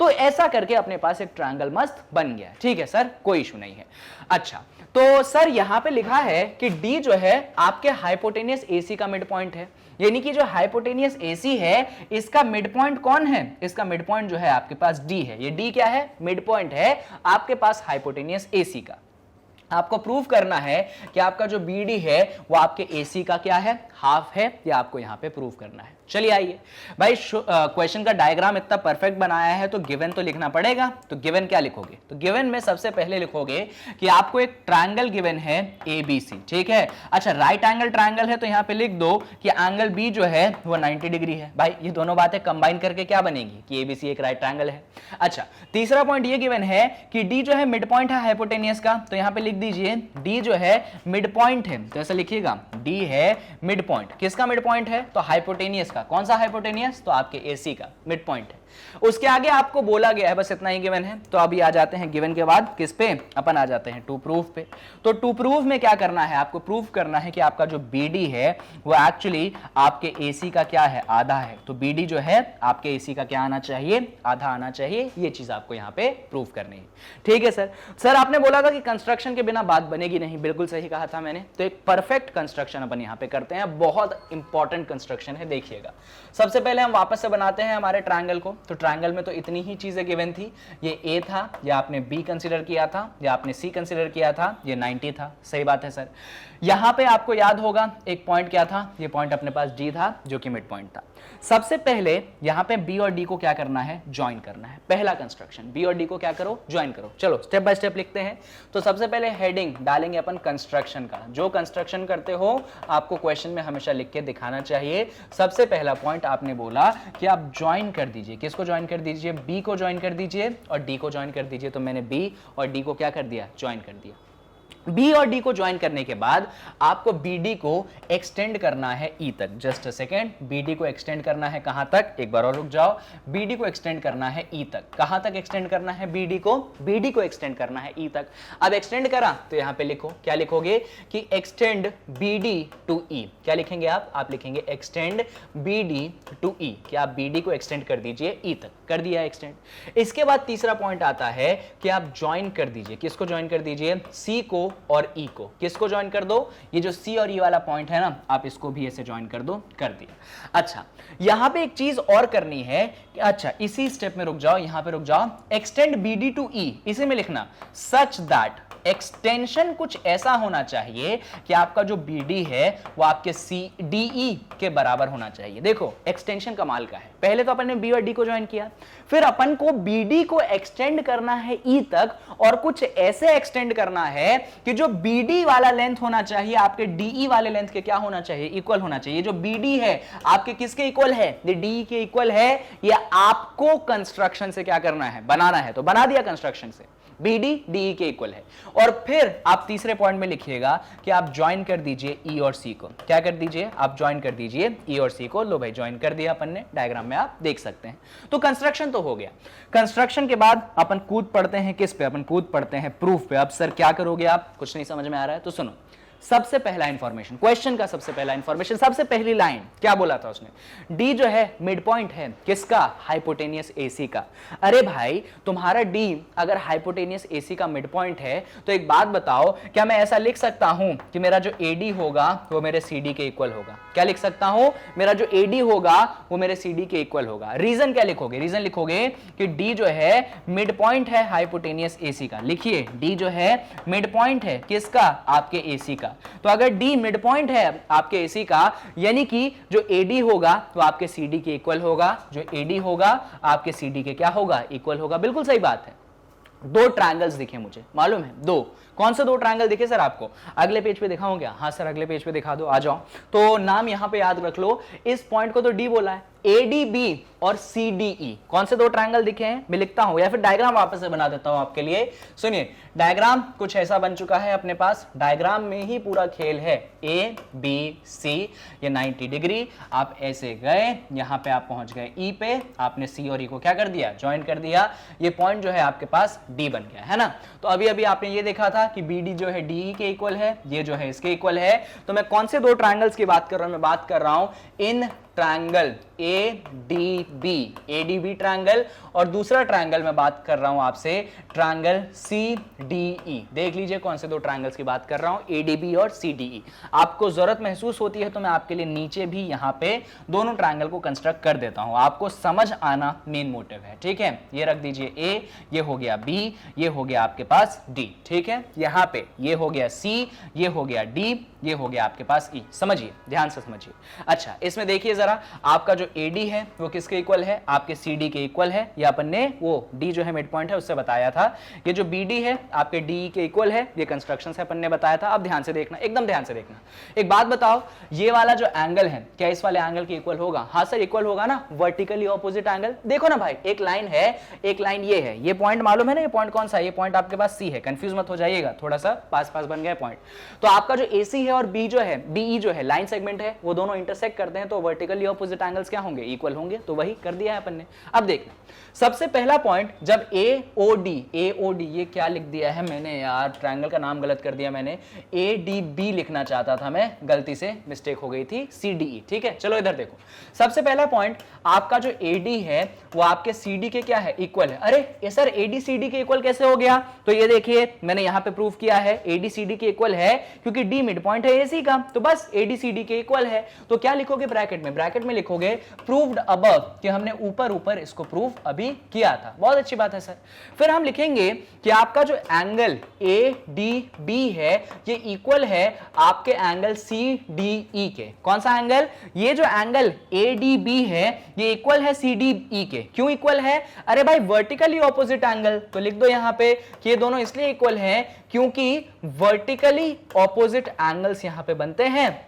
तो ऐसा करके अपने पास एक ट्रायंगल मस्त बन गया। ठीक है सर, कोई इशू नहीं है। अच्छा, तो सर यहां पे लिखा है कि डी जो है आपके हाइपोटेनियस एसी का मिड पॉइंट है, यानी कि जो हाइपोटेनियस एसी है इसका मिड पॉइंट कौन है, इसका मिड पॉइंट जो है आपके पास डी है। ये डी क्या है, मिड पॉइंट है आपके पास हाइपोटेनियस एसी का। आपको प्रूव करना है कि आपका जो बीडी है वो आपके एसी का क्या है, हाफ है, या आपको यहां पे प्रूव करना है। चलिए आइए भाई, क्वेश्चन का डायग्राम इतना परफेक्ट बनाया है तो गिवन तो लिखना पड़ेगा। तो गिवन क्या लिखोगे, तो गिवन में सबसे पहले लिखोगे कि आपको एक ट्रायंगल गिवन है एबीसी। ठीक है, अच्छा राइट एंगल ट्रायंगल है तो यहां पे लिख दो कि एंगल बी जो है वो 90 डिग्री है। भाई ये दोनों बातें कंबाइन करके क्या बनेगी कि एबीसी एक राइट ट्रायंगल है। अच्छा, तीसरा पॉइंट ये गिवन है कि डी जो है मिड पॉइंट है हाइपोटेनियस का, तो यहां पे लिख दीजिए डी जो है मिड पॉइंट है, तो ऐसा लिखिएगा डी है मिड पॉइंट। किसका मिड पॉइंट है, तो हाइपोटेनियस का। कौन सा हाइपोटेनियस, तो आपके एसी का मिड पॉइंट है। उसके आगे आपको बोला गया है, बस इतना ही गिवन है। तो अभी आ जाते हैं गिवन के बाद किस पे, अपन आ जाते हैं टू प्रूफ पे। तो टू प्रूफ में क्या करना है, आपको प्रूफ करना है कि आपका जो बीडी है वो एक्चुअली आपके एसी का क्या है, आधा है। तो बीडी जो है आपके एसी का क्या आना चाहिए, आधा आना चाहिए। ये चीज आपको यहां पे प्रूफ करनी है। ठीक है सर। सर आपने बोला था कि कंस्ट्रक्शन के बिना बात बनेगी नहीं, बिल्कुल सही कहा था मैंने। तो एक परफेक्ट कंस्ट्रक्शन अपन यहां पे करते हैं, बहुत इंपॉर्टेंट कंस्ट्रक्शन है, देखिएगा। सबसे पहले हम वापस से बनाते हैं हमारे ट्रायंगल को। तो ट्रायंगल में तो इतनी ही चीजें गिवन थी, ये ए था, या आपने बी कंसीडर किया था, या आपने सी कंसीडर किया था, ये 90 था। सही बात है सर। यहां पे आपको याद होगा एक पॉइंट क्या था, ये पॉइंट अपने पास डी था जो कि मिड पॉइंट था। सबसे पहले यहां पे बी और डी को क्या करना है, ज्वाइन करना है। पहला कंस्ट्रक्शन, बी और डी को क्या करो, ज्वाइन करो। चलो स्टेप बाय स्टेप लिखते हैं। तो सबसे पहले हेडिंग डालेंगे अपन कंस्ट्रक्शन का। जो कंस्ट्रक्शन करते हो आपको क्वेश्चन में हमेशा लिख के दिखाना चाहिए। सबसे पहला पॉइंट आपने बोला कि आप ज्वाइन कर दीजिए। किसको ज्वाइन कर दीजिए, बी को ज्वाइन कर दीजिए और डी को ज्वाइन कर दीजिए। तो मैंने बी और डी को क्या कर दिया, ज्वाइन कर दिया। बी और डी को ज्वाइन करने के बाद आपको बीडी को एक्सटेंड करना है ई तक। जस्ट अ सेकेंड, बीडी को एक्सटेंड करना है कहां तक, एक बार और रुक जाओ। बीडी को एक्सटेंड करना है ई तक। कहां तक एक्सटेंड करना है बीडी को, बीडी को एक्सटेंड करना है ई तक। अब एक्सटेंड करा तो यहां पे लिखो, क्या लिखोगे कि एक्सटेंड बीडी टू ई। क्या लिखेंगे आप लिखेंगे एक्सटेंड बीडी टू ई। क्या आप बीडी को एक्सटेंड कर दीजिए ई तक, कर दिया एक्सटेंड। इसके बाद तीसरा पॉइंट आता है कि आप ज्वाइन कर दीजिए। किसको ज्वाइन कर दीजिए, सी को और ई को। किसको ज्वाइन कर दो, ये जो सी और ई वाला पॉइंट है ना, आप इसको भी ऐसे ज्वाइन कर दो, कर दिया। अच्छा, यहां पे एक चीज और करनी है। अच्छा, इसी स्टेप में रुक जाओ, यहां पे रुक जाओ। एक्सटेंड बीडी टू ई, इसी में लिखना सच दैट एक्सटेंशन कुछ ऐसा होना चाहिए कि आपका जो बीडी है वो आपके सी डी ई के बराबर होना चाहिए। देखो एक्सटेंशन कमाल का है। पहले तो अपन ने बी और डी को ज्वाइन किया, फिर अपन को बीडी को एक्सटेंड करना है ई तक, और कुछ ऐसे एक्सटेंड करना है कि जो बीडी वाला लेंथ होना चाहिए आपके डीई वाले लेंथ के क्या होना चाहिए, इक्वल होना चाहिए। जो बीडी है आपके किसके इक्वल है, डीई के इक्वल है। ये आपको कंस्ट्रक्शन से क्या करना है, बनाना है। तो बना दिया कंस्ट्रक्शन से, बीडी डीई के इक्वल है। और फिर आप तीसरे पॉइंट में लिखिएगा कि आप ज्वाइन कर दीजिए ई और सी को। क्या कर दीजिए, आप ज्वाइन कर दीजिए ई और सी को। लो भाई ज्वाइन कर दिया अपन ने, डायग्राम में आप देख सकते हैं। तो कंस्ट्रक्शन तो हो गया। कंस्ट्रक्शन के बाद अपन कूद पड़ते हैं किस पे, अपन कूद पड़ते हैं प्रूफ पे। अब सर क्या करोगे आप, कुछ नहीं समझ में आ रहा है तो सुनो। सबसे पहला इंफॉर्मेशन, क्वेश्चन का सबसे पहला इंफॉर्मेशन, सबसे पहली लाइन क्या बोला था उसने, डी जो है मिड पॉइंट है किसका, हाइपोटेनियस एसी का। अरे भाई तुम्हारा डी अगर हाइपोटेनियस एसी का मिड पॉइंट है तो एक बात बताओ, क्या मैं ऐसा लिख सकता हूं कि मेरा जो एडी होगा वो मेरे सीडी के इक्वल होगा। क्या लिख सकता हूं, मेरा जो एडी होगा वो मेरे सीडी के इक्वल होगा। रीजन क्या लिखोगे, रीजन लिखोगे कि डी जो है मिड पॉइंट है हाइपोटेनियस एसी का। लिखिए डी जो है मिड पॉइंट है किसका, आपके एसी का। तो अगर डी मिड पॉइंट है आपके एसी का, यानी कि जो एडी होगा तो आपके सीडी के इक्वल होगा, जो एडी होगा आपके सीडी के क्या होगा, इक्वल होगा। बिल्कुल सही बात है। दो ट्रायंगल्स दिखे मुझे, मालूम है, दो कौन से दो ट्रायंगल दिखे सर आपको? अगले पेज पे दिखाऊं क्या? हाँ सर अगले पेज पे दिखा दो, आ जाओ। तो नाम यहां पे याद रख लो, इस पॉइंट को तो डी बोला है, ADB और CDE कौन से दो ट्रायंगल दिखे हैं? मैं लिखता हूं या फिर डायग्राम वापस से बना देता हूं आपके लिए। सुनिए, डायग्राम कुछ ऐसा बन चुका है अपने पास, डायग्राम में ही पूरा खेल है, ABC, ये 90 डिग्री, आप ऐसे गए, यहां पे आप पहुंच गए E पे, आपने C और E को क्या कर दिया? ज्वाइन कर दिया, ये पॉइंट जो है आपके पास D बन गया है ना। तो अभी अभी आपने ये देखा था कि BD जो है DE के इक्वल है, ये जो है इसके इक्वल है। तो मैं कौन से दो ट्रायंगल्स की बात कर रहा हूं? मैं बात कर रहा हूं इन ट्रायंगल ADB ट्रायंगल, और दूसरा ट्रायंगल मैं बात कर रहा हूं आपसे ट्रायंगल CDE। देख लीजिए कौन से दो ट्रायंगल्स की बात कर रहा हूं, ADB और CDE। आपको जरूरत महसूस होती है तो मैं आपके लिए नीचे भी यहां पे दोनों ट्रायंगल को कंस्ट्रक्ट कर देता हूं, आपको समझ आना मेन मोटिव है, ठीक है। ये रख दीजिए A, ये हो गया B, ये हो गया आपके पास D, ठीक है। यहां पे ये हो गया C, ये हो गया D, ये हो गया आपके पास E। समझिए, ध्यान से समझिए। अच्छा, इसमें देखिए जरा, आपका जो AD है वो किसके इक्वल है? आपके CD के इक्वल है। ये अपन ने वो D जो है मिड पॉइंट है उससे बताया था। ये जो BD है आपके DE के इक्वल है, ये कंस्ट्रक्शन से अपन ने बताया था। अब ध्यान से देखना, एकदम ध्यान से देखना। एक बात बताओ, ये वाला जो एंगल है क्या इस वाले एंगल के इक्वल होगा? हाँ सर इक्वल होगा ना, वर्टिकली ऑपोजिट एंगल। देखो ना भाई, एक लाइन है, एक लाइन ये है, ये पॉइंट मालूम है ना, ये पॉइंट कौन सा है? ये पॉइंट आपके पास C है, कंफ्यूज मत हो जाइएगा, थोड़ा सा पास पास बन गया पॉइंट। तो आपका जो AC है और B जो है, DE जो है लाइन सेगमेंट है, वो दोनों इंटरसेक्ट करते हैं, तो वर्टिकली ऑपोजिट एंगल्स क्या होंगे? इक्वल होंगे। तो वही कर दिया है अपन ने। अब देखना, सबसे पहला पॉइंट जब AOD, ये क्या लिख दिया है मैंने यार, ट्रायंगल का नाम गलत कर दिया मैंने, ADB लिखना चाहता था मैं, गलती से मिस्टेक हो गई थी, CDE, ठीक है। चलो इधर देखो, सबसे पहला पॉइंट आपका जो AD है वो आपके CD के क्या है? इक्वल है। अरे ये सर AD CD के इक्वल कैसे हो गया? तो ये देखिए मैंने यहां पे प्रूफ किया है, AD CD के इक्वल है क्योंकि D मिड पॉइंट है AC का, तो बस AD CD के इक्वल है। तो क्या लिखोगे ब्रैकेट में? ब्रैकेट में लिखोगे प्रूव्ड अबव, कि हमने ऊपर ऊपर इसको प्रूफ अभी किया था। बहुत अच्छी बात है सर। फिर हम लिखेंगे कि आपका जो एंगल ADB है ये इक्वल है आपके एंगल CDE के। कौन सा एंगल? ये जो एंगल ADB है ये इक्वल है CDE के। क्यों इक्वल है? अरे भाई वर्टिकली ऑपोजिट एंगल, तो लिख दो यहां पे कि ये दोनों इसलिए इक्वल हैं क्योंकि वर्टिकली ऑपोजिट एंगल्स यहां पे बनते हैं,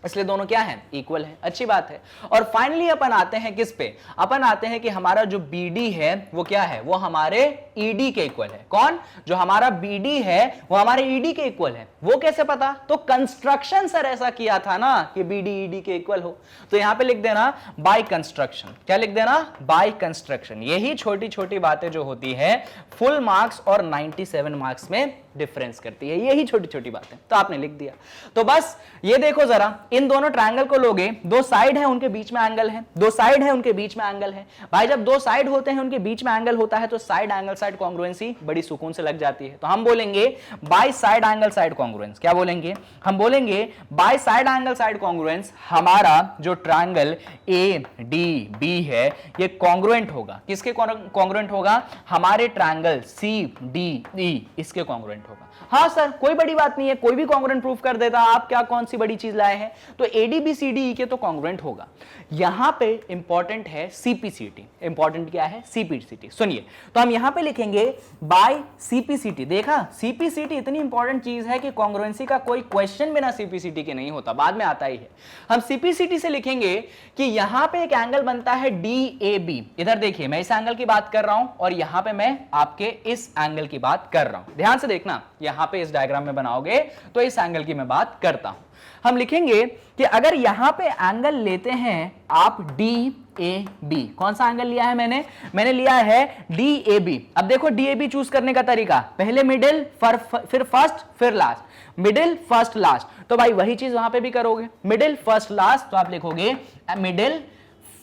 इसलिए दोनों क्या है? इक्वल है। अच्छी बात है। और फाइनली अपन आते हैं किस पे? अपन आते हैं कि हमारा जो BD है वो क्या है? वो हमारे ED के इक्वल है। कौन? जो हमारा BD है वो हमारे ED के इक्वल है। वो कैसे पता? तो कंस्ट्रक्शन सर ऐसा किया था ना कि BD ED के इक्वल हो, तो यहां पे लिख देना बाय कंस्ट्रक्शन। क्या लिख देना? By construction. यही छोटी छोटी बातें जो होती है फुल मार्क्स और 97 मार्क्स में डिफरेंस करती है, यही छोटी छोटी बातें। तो आपने लिख दिया। तो बस ये देखो जरा, इन दोनों ट्रायंगल को लोगे, दो साइड है उनके बीच में एंगल है, दो साइड है उनके बीच में एंगल है। भाई जब दो साइड होते हैं उनके बीच में एंगल होता है तो साइड एंगल साइड कॉन्ग्रुएंसी बड़ी सुकून से लग जाती है। तो हम बोलेंगे by side angle side congruence. क्या बोलेंगे? हम बोलेंगे by side angle side congruence हमारा जो ट्रायंगल ADB है ये कॉन्ग्रुएंट होगा। किसके कॉन्ग्रुएंट होगा? हमारे ट्रायंगल CDE, इसके कॉन्ग्रुएंट होगा। हाँ सर कोई बड़ी बात नहीं है, कोई भी कॉन्ग्रुएंट प्रूफ कर देता, आप क्या कौन सी बड़ी चीज लाए हैं? तो ADB CDE के तो कॉन्ग्रुएंट होगा। यहां पे इंपॉर्टेंट है CPCT। इंपॉर्टेंट क्या है? CPCT। सुनिए, तो हम यहां पे लिखेंगे बाय CPCT। देखा, CPCT इतनी इंपॉर्टेंट चीज है कि कॉन्ग्रुएंसी का कोई क्वेश्चन बिना CPCT के नहीं होता, बाद में आता ही है। हम CPCT से लिखेंगे कि यहां पे एक एंगल बनता है DAB। इधर देखिए, मैं इस एंगल की बात कर रहा हूं और यहां पे मैं आपके इस एंगल की बात कर रहा हूं। ध्यान से देखना, यहां पे इस डायग्राम में बनाओगे तो इस एंगल की मैं बात करता हूं। हम लिखेंगे कि अगर यहां पे एंगल लेते हैं आप DAB, कौन सा एंगल लिया है मैंने लिया है DAB। अब देखो DAB चूज करने का तरीका, पहले मिडिल फिर फर्स्ट फिर लास्ट, मिडिल फर्स्ट लास्ट। तो भाई वही चीज वहां पे भी करोगे, मिडिल फर्स्ट लास्ट, तो आप लिखोगे मिडिल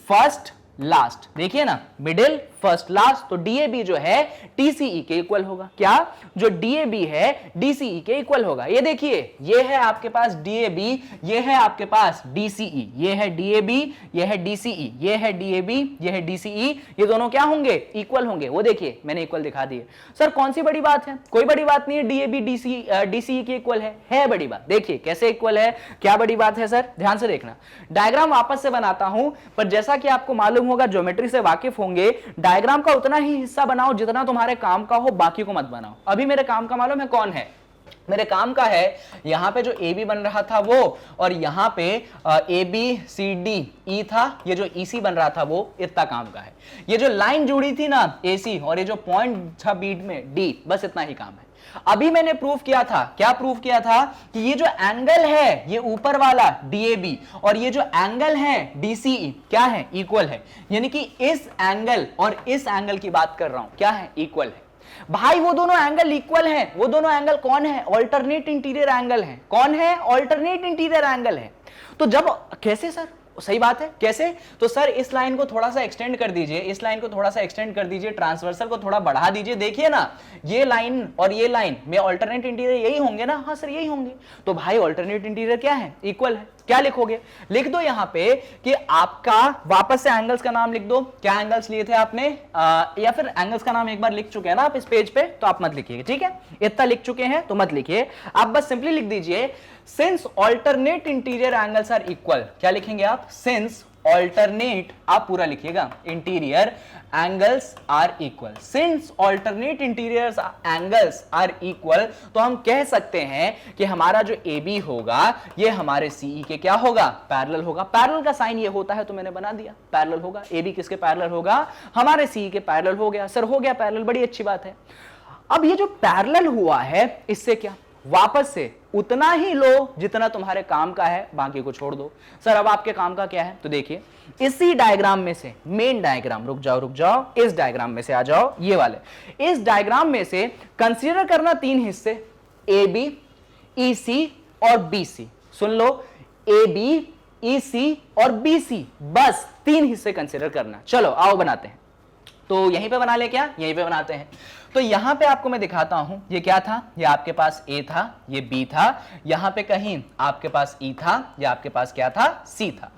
फर्स्ट लास्ट। देखिए ना, मिडिल फर्स्ट लास्ट, तो DAB जो है DCE के इक्वल होगा। क्या? जो DAB है DCE के इक्वल होगा। ये देखिए, ये है आपके पास DAB, ये है आपके पास DCE, ये है DAB, ये है DCE, ये है DAB, ये है DCE, ये दोनों क्या होंगे? इक्वल होंगे। वो देखिए मैंने इक्वल दिखा दिए। सर कौन सी बड़ी बात है? कोई बड़ी बात नहीं है, DAB DCE के इक्वल है बड़ी बात। देखिए कैसे इक्वल है, क्या बड़ी बात है सर? ध्यान से देखना, डायग्राम वापस से बनाता हूं, पर जैसा कि आपको मालूम होगा, ज्योमेट्री से वाकिफ होंगे, डायग्राम का उतना ही हिस्सा बनाओ जितना तुम्हारे काम का हो, बाकी को मत बनाओ। अभी मेरे काम का मालूम है कौन है? मेरे काम का है यहां पे जो ए बी बन रहा था वो, और यहां पे ए बी सी डी ई था, ये जो ई सी बन रहा था वो इतना काम का है। ये जो लाइन जुड़ी थी ना ए सी, और ये जो पॉइंट था बीच में डी, बस इतना ही काम है। अभी मैंने प्रूफ किया था, क्या प्रूफ किया था कि ये जो एंगल है ये ऊपर वाला DAB और ये जो एंगल है DCE क्या है, इक्वल है। यानी कि इस एंगल और इस एंगल की बात कर रहा हूं, क्या है, इक्वल है। भाई वो दोनों एंगल इक्वल हैं, वो दोनों एंगल कौन है, ऑल्टरनेट इंटीरियर एंगल है। कौन है, ऑल्टरनेट इंटीरियर एंगल है। तो जब कैसे सर, सही बात है, कैसे, तो सर इस लाइन को थोड़ा सा एक्सटेंड कर दीजिए, इस लाइन को थोड़ा सा एक्सटेंड कर दीजिए, ट्रांसवर्सल को थोड़ा बढ़ा दीजिए, देखिए ना ये लाइन और ये लाइन में ऑल्टरनेट इंटीरियर यही होंगे ना, हाँ सर यही होंगे। तो भाई ऑल्टरनेट इंटीरियर क्या है, इक्वल है। क्या लिखोगे, लिख दो यहां पे कि आपका, वापस से एंगल्स का नाम लिख दो, क्या एंगल्स लिए थे आपने, या फिर एंगल्स का नाम एक बार लिख चुके हैं ना आप इस पेज पे, तो आप मत लिखिए, ठीक है, इतना लिख चुके हैं तो मत लिखिए, आप बस सिंपली लिख दीजिए since alternate interior angles are equal. क्या लिखेंगे आप, सिंस ऑल्टरनेट, आप पूरा लिखिएगा, interior angles are equal. Since alternate interior angles are equal, तो हम कह सकते हैं कि हमारा जो ए बी होगा ये हमारे सीई के क्या होगा, पैरेलल होगा। पैरेलल का साइन ये होता है तो मैंने बना दिया, पैरेलल होगा। ए बी किसके पैरेलल होगा, हमारे सीई के पैरेलल हो गया। सर हो गया पैरेलल, बड़ी अच्छी बात है। अब ये जो पैरेलल हुआ है इससे क्या, वापस से उतना ही लो जितना तुम्हारे काम का है, बाकी को छोड़ दो। सर अब आपके काम का क्या है, तो देखिए इसी डायग्राम में से, मेन डायग्राम, रुक जाओ, इस डायग्राम में से आ जाओ, ये वाले, इस डायग्राम में से कंसीडर करना 3 हिस्से, ए बी, ई सी और B C. Soon low, A B, ई सी और बी सी, बस 3 हिस्से कंसीडर करना। चलो आओ बनाते हैं, तो यहीं पे बना ले, क्या यहीं पे बनाते हैं। तो यहां पे आपको मैं दिखाता हूं, ये क्या था, ये आपके पास ए था, ये बी था, यहां पे कहीं आपके पास ई था, या आपके पास क्या था, सी था।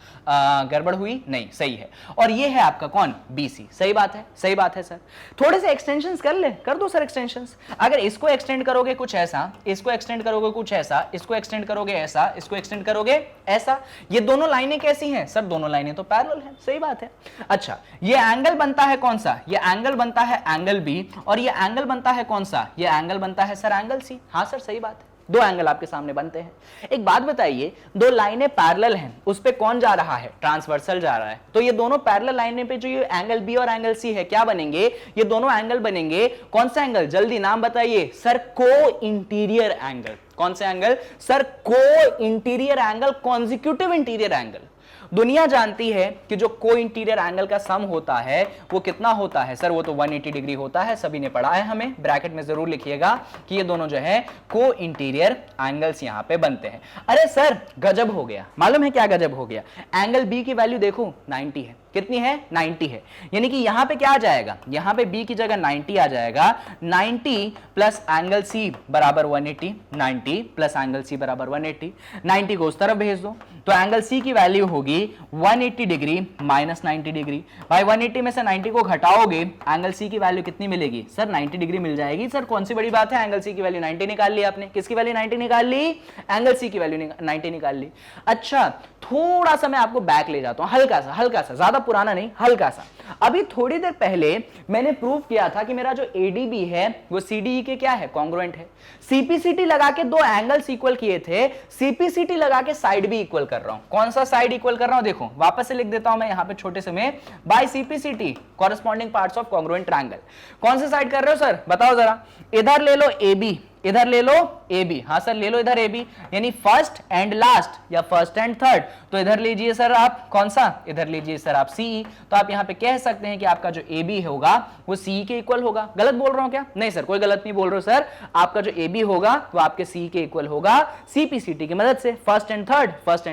गड़बड़ हुई नहीं, सही है। और ये है आपका कौन, बी सी। सही बात है, सही बात है सर। थोड़े से एक्सटेंशंस कर ले, कर दो सर एक्सटेंशंस। अगर इसको एक्सटेंड करोगे कुछ ऐसा, इसको एक्सटेंड करोगे कुछ ऐसा, इसको एक्सटेंड करोगे ऐसा, इसको एक्सटेंड करोगे ऐसा, ये दोनों लाइनें कैसी हैं सर, दोनों लाइनें तो पैरेलल हैं। सही बात है। अच्छा, ये एंगल बनता है कौन सा, ये एंगल बनता है एंगल बी, और ये एंगल बनता है कौन सा, ये एंगल बनता है सर एंगल सी। हाँ सर सही बात है, 2 एंगल आपके सामने बनते हैं। एक बात बताइए, 2 लाइनें पैरेलल हैं, उस पे कौन जा रहा है, ट्रांसवर्सल जा रहा है। तो ये दोनों पैरेलल लाइनें पे जो ये एंगल बी और एंगल सी है, क्या बनेंगे, ये दोनों एंगल बनेंगे कौन सा एंगल, जल्दी नाम बताइए सर, को इंटीरियर एंगल। कौन से एंगल सर, को interior angle, consecutive interior angle. दुनिया जानती है कि जो को इंटीरियर एंगल का सम होता है वो कितना होता है सर, वो तो 180 डिग्री होता है, सभी ने पढ़ा है हमें। ब्रैकेट में जरूर लिखिएगा कि ये दोनों जो है को इंटीरियर एंगल्स यहां पे बनते हैं। अरे सर गजब हो गया, मालूम है क्या गजब हो गया, एंगल बी की वैल्यू देखो 90 है, कितनी है, 90 है। यानी कि यहां पे क्या आ जाएगा, यहां पे बी की जगह 90 आ जाएगा, 90 प्लस एंगल सी बराबर 180, 90 प्लस एंगल सी बराबर 180, 90 को उस तरफ भेज दो, तो एंगल सी की वैल्यू होगी 180 डिग्री माइनस 90 डिग्री। भाई 180 में से 90 को घटाओगे, एंगल सी की वैल्यू कितनी मिलेगी सर, 90 डिग्री मिल जाएगी। सर कौन सी बड़ी बात है, एंगल सी की वैल्यू 90 निकाल ली आपने, किसकी वैल्यू 90 निकाल ली, एंगल सी की वैल्यू 90 निकाल ली। अच्छा थोड़ा सा मैं आपको बैक ले जाता हूं, हल्का सा, ज्यादा पुराना नहीं, हल्का सा। अभी थोड़ी देर पहले मैंने प्रूव किया था कि मेरा जो एडीबी है वो सीडीई के क्या है, कॉन्ग्रुएंट है। सीपीसीटी लगा के 2 एंगल्स इक्वल किए थे, सीपीसीटी लगा के साइड भी इक्वल कर रहा हूं। कौन सा साइड इक्वल कर रहा हूं, देखो वापस से लिख देता हूं मैं यहां पे छोटे से में, by CPCT corresponding parts of congruent triangle. कौन सा साइड कर रहे हो सर, बताओ जरा, इधर ले लो AB, इधर ले लो AB, हाँ सर ले लो इधर AB, यानी फर्स्ट एंड लास्ट या फर्स्ट एंड थर्ड। तो इधर लीजिए सर आप कौन सा, इधर लीजिए सर आप CE। तो आप यहां पे कह सकते हैं कि आपका जो AB होगा वो CE के इक्वल होगा। गलत बोल रहा हूं क्या, नहीं सर कोई गलत नहीं बोल रहे हो सर, आपका जो AB होगा वो आपके CE के इक्वल होगा CPCT की मदद से, फर्स्ट एंड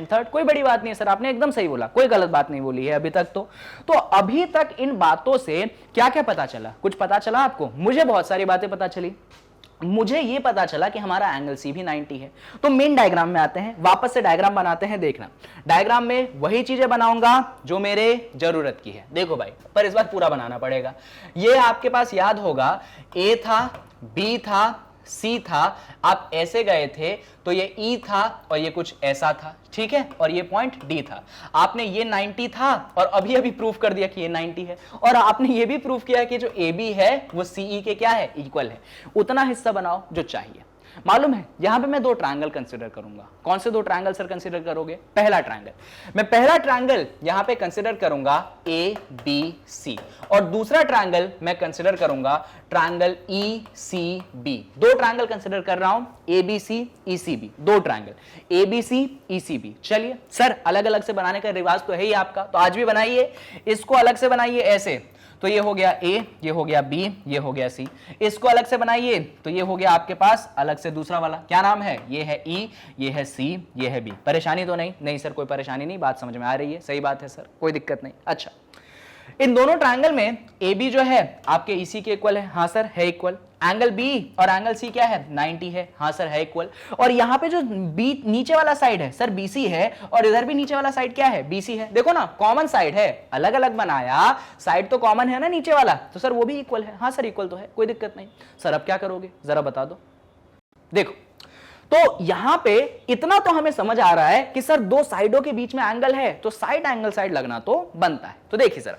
थर्ड। कोई बड़ी बात नहीं है सर, आपने एकदम सही बोला, कोई गलत बात नहीं बोली है अभी तक। तो अभी तक इन बातों से क्या क्या पता चला, कुछ पता चला आपको, मुझे बहुत सारी बातें पता चली। मुझे ये पता चला कि हमारा एंगल सी भी 90 है। तो मेन डायग्राम में आते हैं, वापस से डायग्राम बनाते हैं। देखना डायग्राम में वही चीजें बनाऊंगा जो मेरे जरूरत की है। देखो भाई, पर इस बार पूरा बनाना पड़ेगा। ये आपके पास याद होगा, ए था, बी था, सी था, आप ऐसे गए थे तो ये ई था और ये कुछ ऐसा था, ठीक है, और ये पॉइंट डी था। आपने ये 90 था और अभी अभी प्रूफ कर दिया कि ये 90 है, और आपने ये भी प्रूफ किया कि जो ए बी है वो सीई के क्या है, इक्वल है। उतना हिस्सा बनाओ जो चाहिए। मालूम है यहां पे मैं दो ट्रायंगल कंसीडर करूंगा। कौन से दो ट्रायंगल सर कंसीडर करोगे? पहला ट्रायंगल, मैं पहला ट्रायंगल यहां पे कंसीडर करूंगा ए बी सी, और दूसरा ट्रायंगल मैं कंसीडर करूंगा ट्रायंगल ई सी बी। दो ट्रायंगल कंसीडर कर रहा हूं, A B C E C B, दो triangle A B C E C B. चलिए सर अलग अलग से बनाने का रिवाज तो है ही आपका, तो आज भी बनाइए, इसको अलग से बनाइए ऐसे, तो ये हो गया ए, ये हो गया बी, ये हो गया सी। इसको अलग से बनाइए तो ये हो गया आपके पास अलग से दूसरा वाला, क्या नाम है? ये है ई, ये है सी, ये है बी। परेशानी तो नहीं? नहीं सर कोई परेशानी नहीं, बात समझ में आ रही है, सही बात है सर, कोई दिक्कत नहीं। अच्छा, इन दोनों ट्रायंगल में ए बी जो है आपके ईसी के इक्वल है, हाँ सर है इक्वल। एंगल बी और एंगल सी क्या है? 90 है, हाँ सर है इक्वल। और यहां पे जो बी नीचे वाला साइड है सर बीसी है, और इधर भी नीचे वाला साइड क्या है? बीसी है। देखो ना कॉमन साइड है, अलग अलग बनाया, साइड तो कॉमन है ना नीचे वाला, तो सर वो भी इक्वल है। हाँ सर इक्वल तो है, कोई दिक्कत नहीं। सर अब क्या करोगे जरा बता दो। देखो तो यहां पे इतना तो हमें समझ आ रहा है कि सर दो साइडों के बीच में एंगल है, तो साइड एंगल साइड लगना तो बनता है। तो देखिए जरा,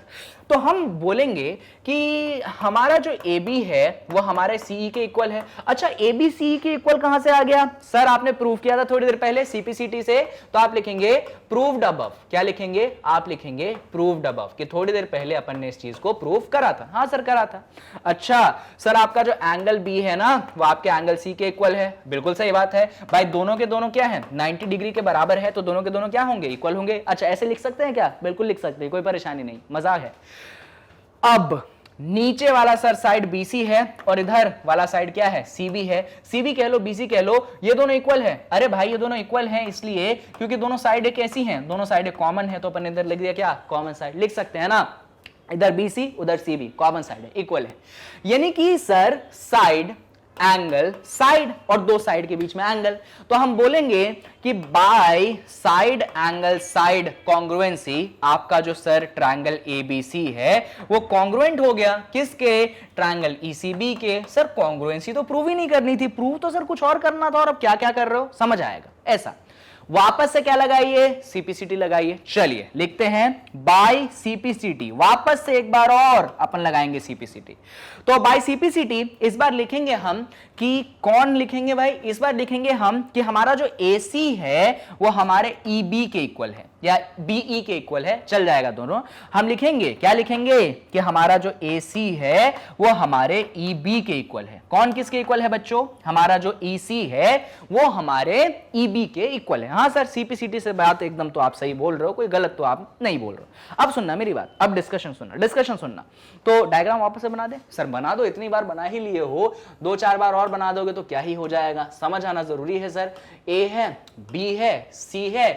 तो हम बोलेंगे कि हमारा जो ए बी है वो हमारे सीई के इक्वल है। अच्छा ए बी सी के इक्वल कहां से आ गया? सर आपने प्रूव किया था थोड़ी देर पहले सीपीसीटी से, तो आप लिखेंगे प्रूव्ड अबव। क्या लिखेंगे? आप लिखेंगे प्रूव्ड अबव, कि थोड़ी देर पहले अपन ने इस चीज को प्रूव करा था। हाँ सर करा था। अच्छा सर आपका जो एंगल बी है ना वो आपके एंगल सी के इक्वल है, बिल्कुल सही बात है भाई, दोनों के दोनों क्या है? 90 डिग्री के बराबर है, तो दोनों के दोनों क्या होंगे? इक्वल होंगे। अच्छा ऐसे लिख सकते हैं क्या? बिल्कुल लिख सकते हैं, कोई परेशानी नहीं, मजाक है। अब नीचे वाला सर साइड BC है और इधर वाला साइड क्या है? CB है। CB कह लो BC कह लो, ये दोनों इक्वल है। अरे भाई ये दोनों इक्वल हैं इसलिए क्योंकि दोनों साइड कैसी हैं? दोनों साइड कॉमन है, तो अपन इधर लिख दिया क्या? कॉमन साइड लिख सकते हैं ना, इधर BC उधर CB, कॉमन साइड है, इक्वल है। यानी कि सर साइड एंगल साइड और दो साइड के बीच में एंगल, तो हम बोलेंगे कि by side angle side congruency आपका जो सर ट्रायंगल ABC है वो कॉन्ग्रुएंट हो गया किसके? ट्रायंगल ECB के। सर कॉन्ग्रुएंसी तो प्रूव ही नहीं करनी थी, प्रूव तो सर कुछ और करना था, और अब क्या क्या कर रहे हो समझ आएगा। ऐसा वापस से क्या लगाइए? सीपीसीटी लगाइए। चलिए लिखते हैं बाय सीपीसीटी, वापस से एक बार और अपन लगाएंगे सीपीसीटी। तो बाय सीपीसीटी इस बार लिखेंगे हम कि कौन लिखेंगे भाई? इस बार लिखेंगे हम कि हमारा जो AC है वो हमारे EB के इक्वल है या BE के इक्वल है, चल जाएगा दोनों। हम लिखेंगे क्या? लिखेंगे कि हमारा जो AC है वो हमारे EB के इक्वल है। कौन किसके इक्वल है बच्चों? हमारा जो EC है वो हमारे EB के इक्वल है। हाँ सर सीपीसीटी से बात एकदम तो आप सही बोल रहे हो, कोई गलत तो आप नहीं बोल रहे हो। अब सुनना मेरी बात, अब डिस्कशन सुनना। तो डायग्राम वापस से बना दे। सर बना दो, इतनी बार बना ही लिए हो, दो चार बार और बना दोगे तो क्या ही हो जाएगा, समझ आना जरूरी है सर। A है, B है, C है,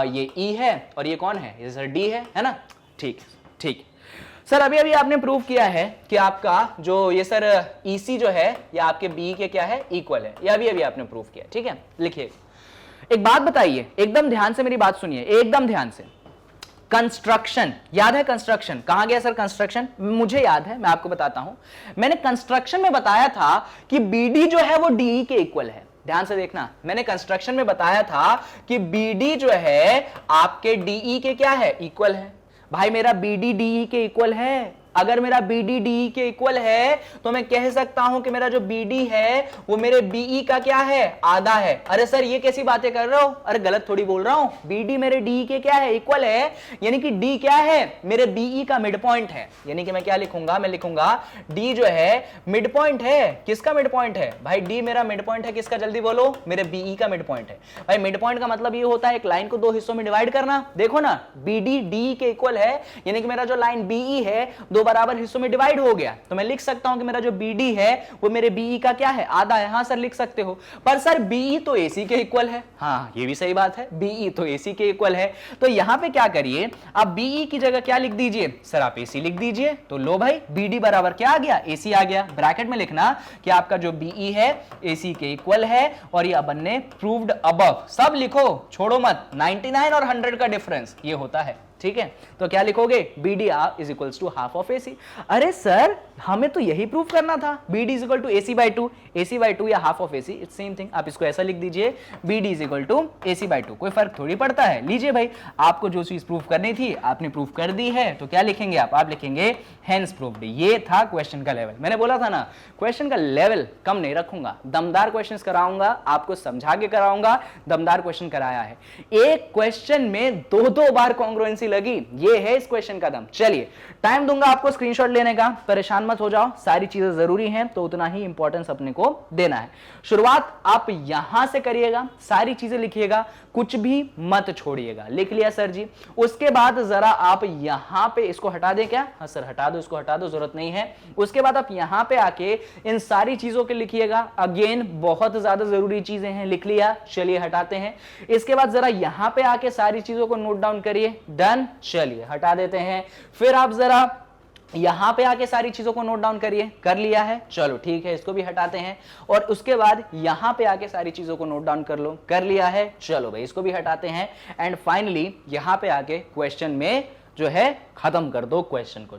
ये E है, और ये कौन है? ये सर D है ना? ठीक ठीक सर। अभी अभी आपने प्रूव किया है कि आपका जो ये सर EC जो है ये आपके BE के क्या है? इक्वल है। ये अभी अभी आपने प्रूव किया, ठीक है। लिखिए, एक बात बताइए, एकदम ध्यान से मेरी बात सुनिए, एकदम ध्यान से। कंस्ट्रक्शन याद है? कंस्ट्रक्शन कहां गया सर? कंस्ट्रक्शन मुझे याद है, मैं आपको बताता हूं। मैंने कंस्ट्रक्शन में बताया था कि BD जो है वो DE के इक्वल है। ध्यान से देखना, मैंने कंस्ट्रक्शन में बताया था कि BD जो है आपके DE के क्या है? इक्वल है। भाई मेरा BD DE के इक्वल है। अगर मेरा BD DE के इक्वल है तो मैं कह सकता हूं कि मेरा जो BD है वो मेरे BE का क्या है? आधा है। अरे सर ये कैसी बातें कर रहे हो? अरे गलत थोड़ी बोल रहा हूं, BD मेरे DE के क्या है? इक्वल है। यानी कि D क्या है? मेरे BE का मिड पॉइंट है। यानी कि मैं क्या लिखूंगा? मैं लिखूंगा D जो है मिड पॉइंट है। किसका मिड पॉइंट है भाई? D मेरा मिड पॉइंट है किसका? जल्दी बोलो। मेरे BE का मिड पॉइंट है। भाई मिड पॉइंट का मतलब ये होता है एक लाइन को दो हिस्सों में डिवाइड करना। देखो ना BD DE के इक्वल है, यानी कि मेरा जो लाइन BE है दो बराबर हिस्सों में डिवाइड हो गया, तो मैं लिख सकता हूं कि मेरा जो BD है वो मेरे BE का क्या है? आधा है। हाँ सर लिख सकते हो। पर सर BE तो AC के इक्वल है। हाँ ये भी सही बात है, BE तो AC के इक्वल है। तो यहां पे क्या करिए, आप BE की जगह क्या लिख दीजिए सर? आप AC लिख दीजिए। तो लो भाई BD बराबर क्या आ गया? AC आ गया। ब्रैकेट में लिखना कि आपका जो BE है AC के इक्वल है, और ये अपन ने प्रूव्ड अबव। सब लिखो, छोड़ो मत। 99 और 100 का डिफरेंस ये होता है। ठीक है, तो क्या लिखोगे, BD is equals to half of AC। अरे सर हमें तो यही प्रूव करना था, BD is equal to AC/2 या half of AC, it's same thing. आप इसको ऐसा लिख दीजिए, BD is equal to AC/2, कोई फर्क थोड़ी पड़ता है। लीजिए भाई, आपको जो चीज प्रूव करनी थी आपने प्रूव कर दी है, तो क्या लिखेंगे आप लिखेंगे हेंस प्रूव्ड। ये था क्वेश्चन का लेवल। मैंने बोला था ना, क्वेश्चन का लेवल कम नहीं रखूंगा, दमदार क्वेश्चंस कराऊंगा, आपको समझा के कराऊंगा, दमदार क्वेश्चन कराया है। एक क्वेश्चन में 2-2 बार कॉन्ग्रुएंसी लगी, ये है इस क्वेश्चन का दम। चलिए, टाइम दूंगा आपको स्क्रीनशॉट लेने का, परेशान मत हो जाओ, सारी चीजें जरूरी हैं तो उतना ही इंपॉर्टेंस अपने को देना है। शुरुआत आप यहां से करिएगा, सारी चीजें लिखिएगा, कुछ भी मत छोड़िएगा। लिख लिया सर जी, उसके बाद जरा आप यहां पे इसको हटा दें क्या, हाँ सर हटा दो, इसको हटा दो, जरूरत नहीं है। उसके बाद आप यहां पे आके इन सारी चीजों के लिखिएगा, अगेन बहुत ज्यादा जरूरी चीजें हैं, लिख लिया, चलिए हटाते हैं। इसके बाद जरा यहां पे आके सारी चीजों को नोट डाउन करिए, डन, चलिए हटा देते हैं। फिर आप जरा यहां पे आके सारी चीजों को नोट डाउन करिए, कर लिया है, चलो ठीक है, इसको भी हटाते हैं। और उसके बाद यहां पे आके सारी चीजों को नोट डाउन कर लो, कर लिया है, चलो भाई इसको भी हटाते हैं। एंड फाइनली यहां पे आके क्वेश्चन में जो है खत्म कर दो क्वेश्चन को।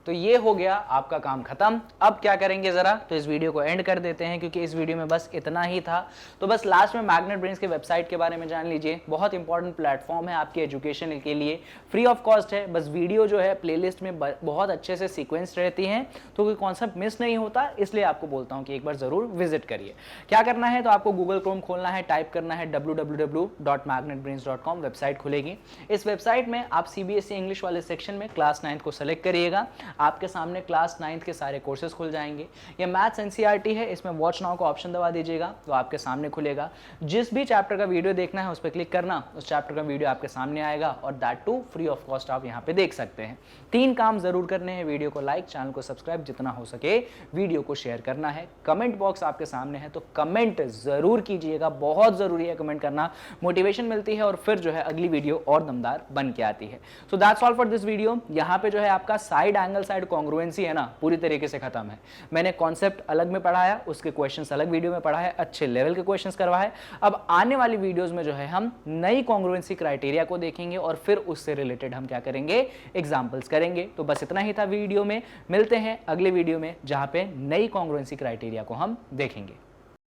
तो ये हो गया आपका काम खत्म। अब क्या करेंगे जरा, तो इस वीडियो को एंड कर देते हैं क्योंकि इस वीडियो में बस इतना ही था। तो बस लास्ट में मैग्नेट ब्रेन्स के वेबसाइट के बारे में जान लीजिए, बहुत इंपॉर्टेंट प्लेटफॉर्म है आपके एजुकेशन के लिए, फ्री ऑफ कॉस्ट है। बस वीडियो जो है प्लेलिस्ट में बहुत अच्छे से सीक्वेंस रहती हैं, तो कोई कॉन्सेप्ट मिस नहीं होता, इसलिए आपको बोलता हूँ कि एक बार जरूर विजिट करिए। क्या करना है, तो आपको गूगल क्रोम खोलना है, टाइप करना है www.magnetbrains.com, वेबसाइट खुलेगी। इस वेबसाइट में आप CBSE इंग्लिश वाले सेक्शन में क्लास 9 को सेलेक्ट करिएगा, आपके सामने क्लास 9 के सारे कोर्सेज खुल जाएंगे। ये मैथ्स NCERT है, इसमें वॉच नाउ का ऑप्शन दबा दीजिएगा तो आपके सामने खुलेगा। जिस भी चैप्टर का वीडियो देखना है उस पर क्लिक करना, उस चैप्टर का वीडियो आपके सामने आएगा और that too free of cost आप यहाँ पे देख सकते हैं। 3 काम जरूर करने हैं, वीडियो को लाइक, चैनल को सब्सक्राइब, जितना हो सके वीडियो को शेयर करना है। कमेंट बॉक्स आपके सामने है तो कमेंट जरूर कीजिएगा, बहुत जरूरी है कमेंट करना, मोटिवेशन मिलती है और फिर जो है अगली वीडियो और दमदार बन के आती है। So that's all for this video. यहाँ पे जो है आपका साइड एंगल साइड कॉन्ग्रुएंसी है ना, पूरी तरीके से खत्म है। मैंने कॉन्सेप्ट अलग में पढ़ाया, उसके क्वेश्चंस अलग वीडियो में पढ़ा है, अच्छे लेवल के क्वेश्चंस करवाए। अब आने वाली वीडियोस में जो है हम नई कॉन्ग्रुएंसी क्राइटेरिया को देखेंगे और फिर उससे रिलेटेड हम क्या करेंगे, एग्जांपल्स करेंगे। तो बस इतना ही था वीडियो में, मिलते हैं अगले वीडियो में जहां पे नई कॉन्ग्रुएंसी क्राइटेरिया को हम देखेंगे।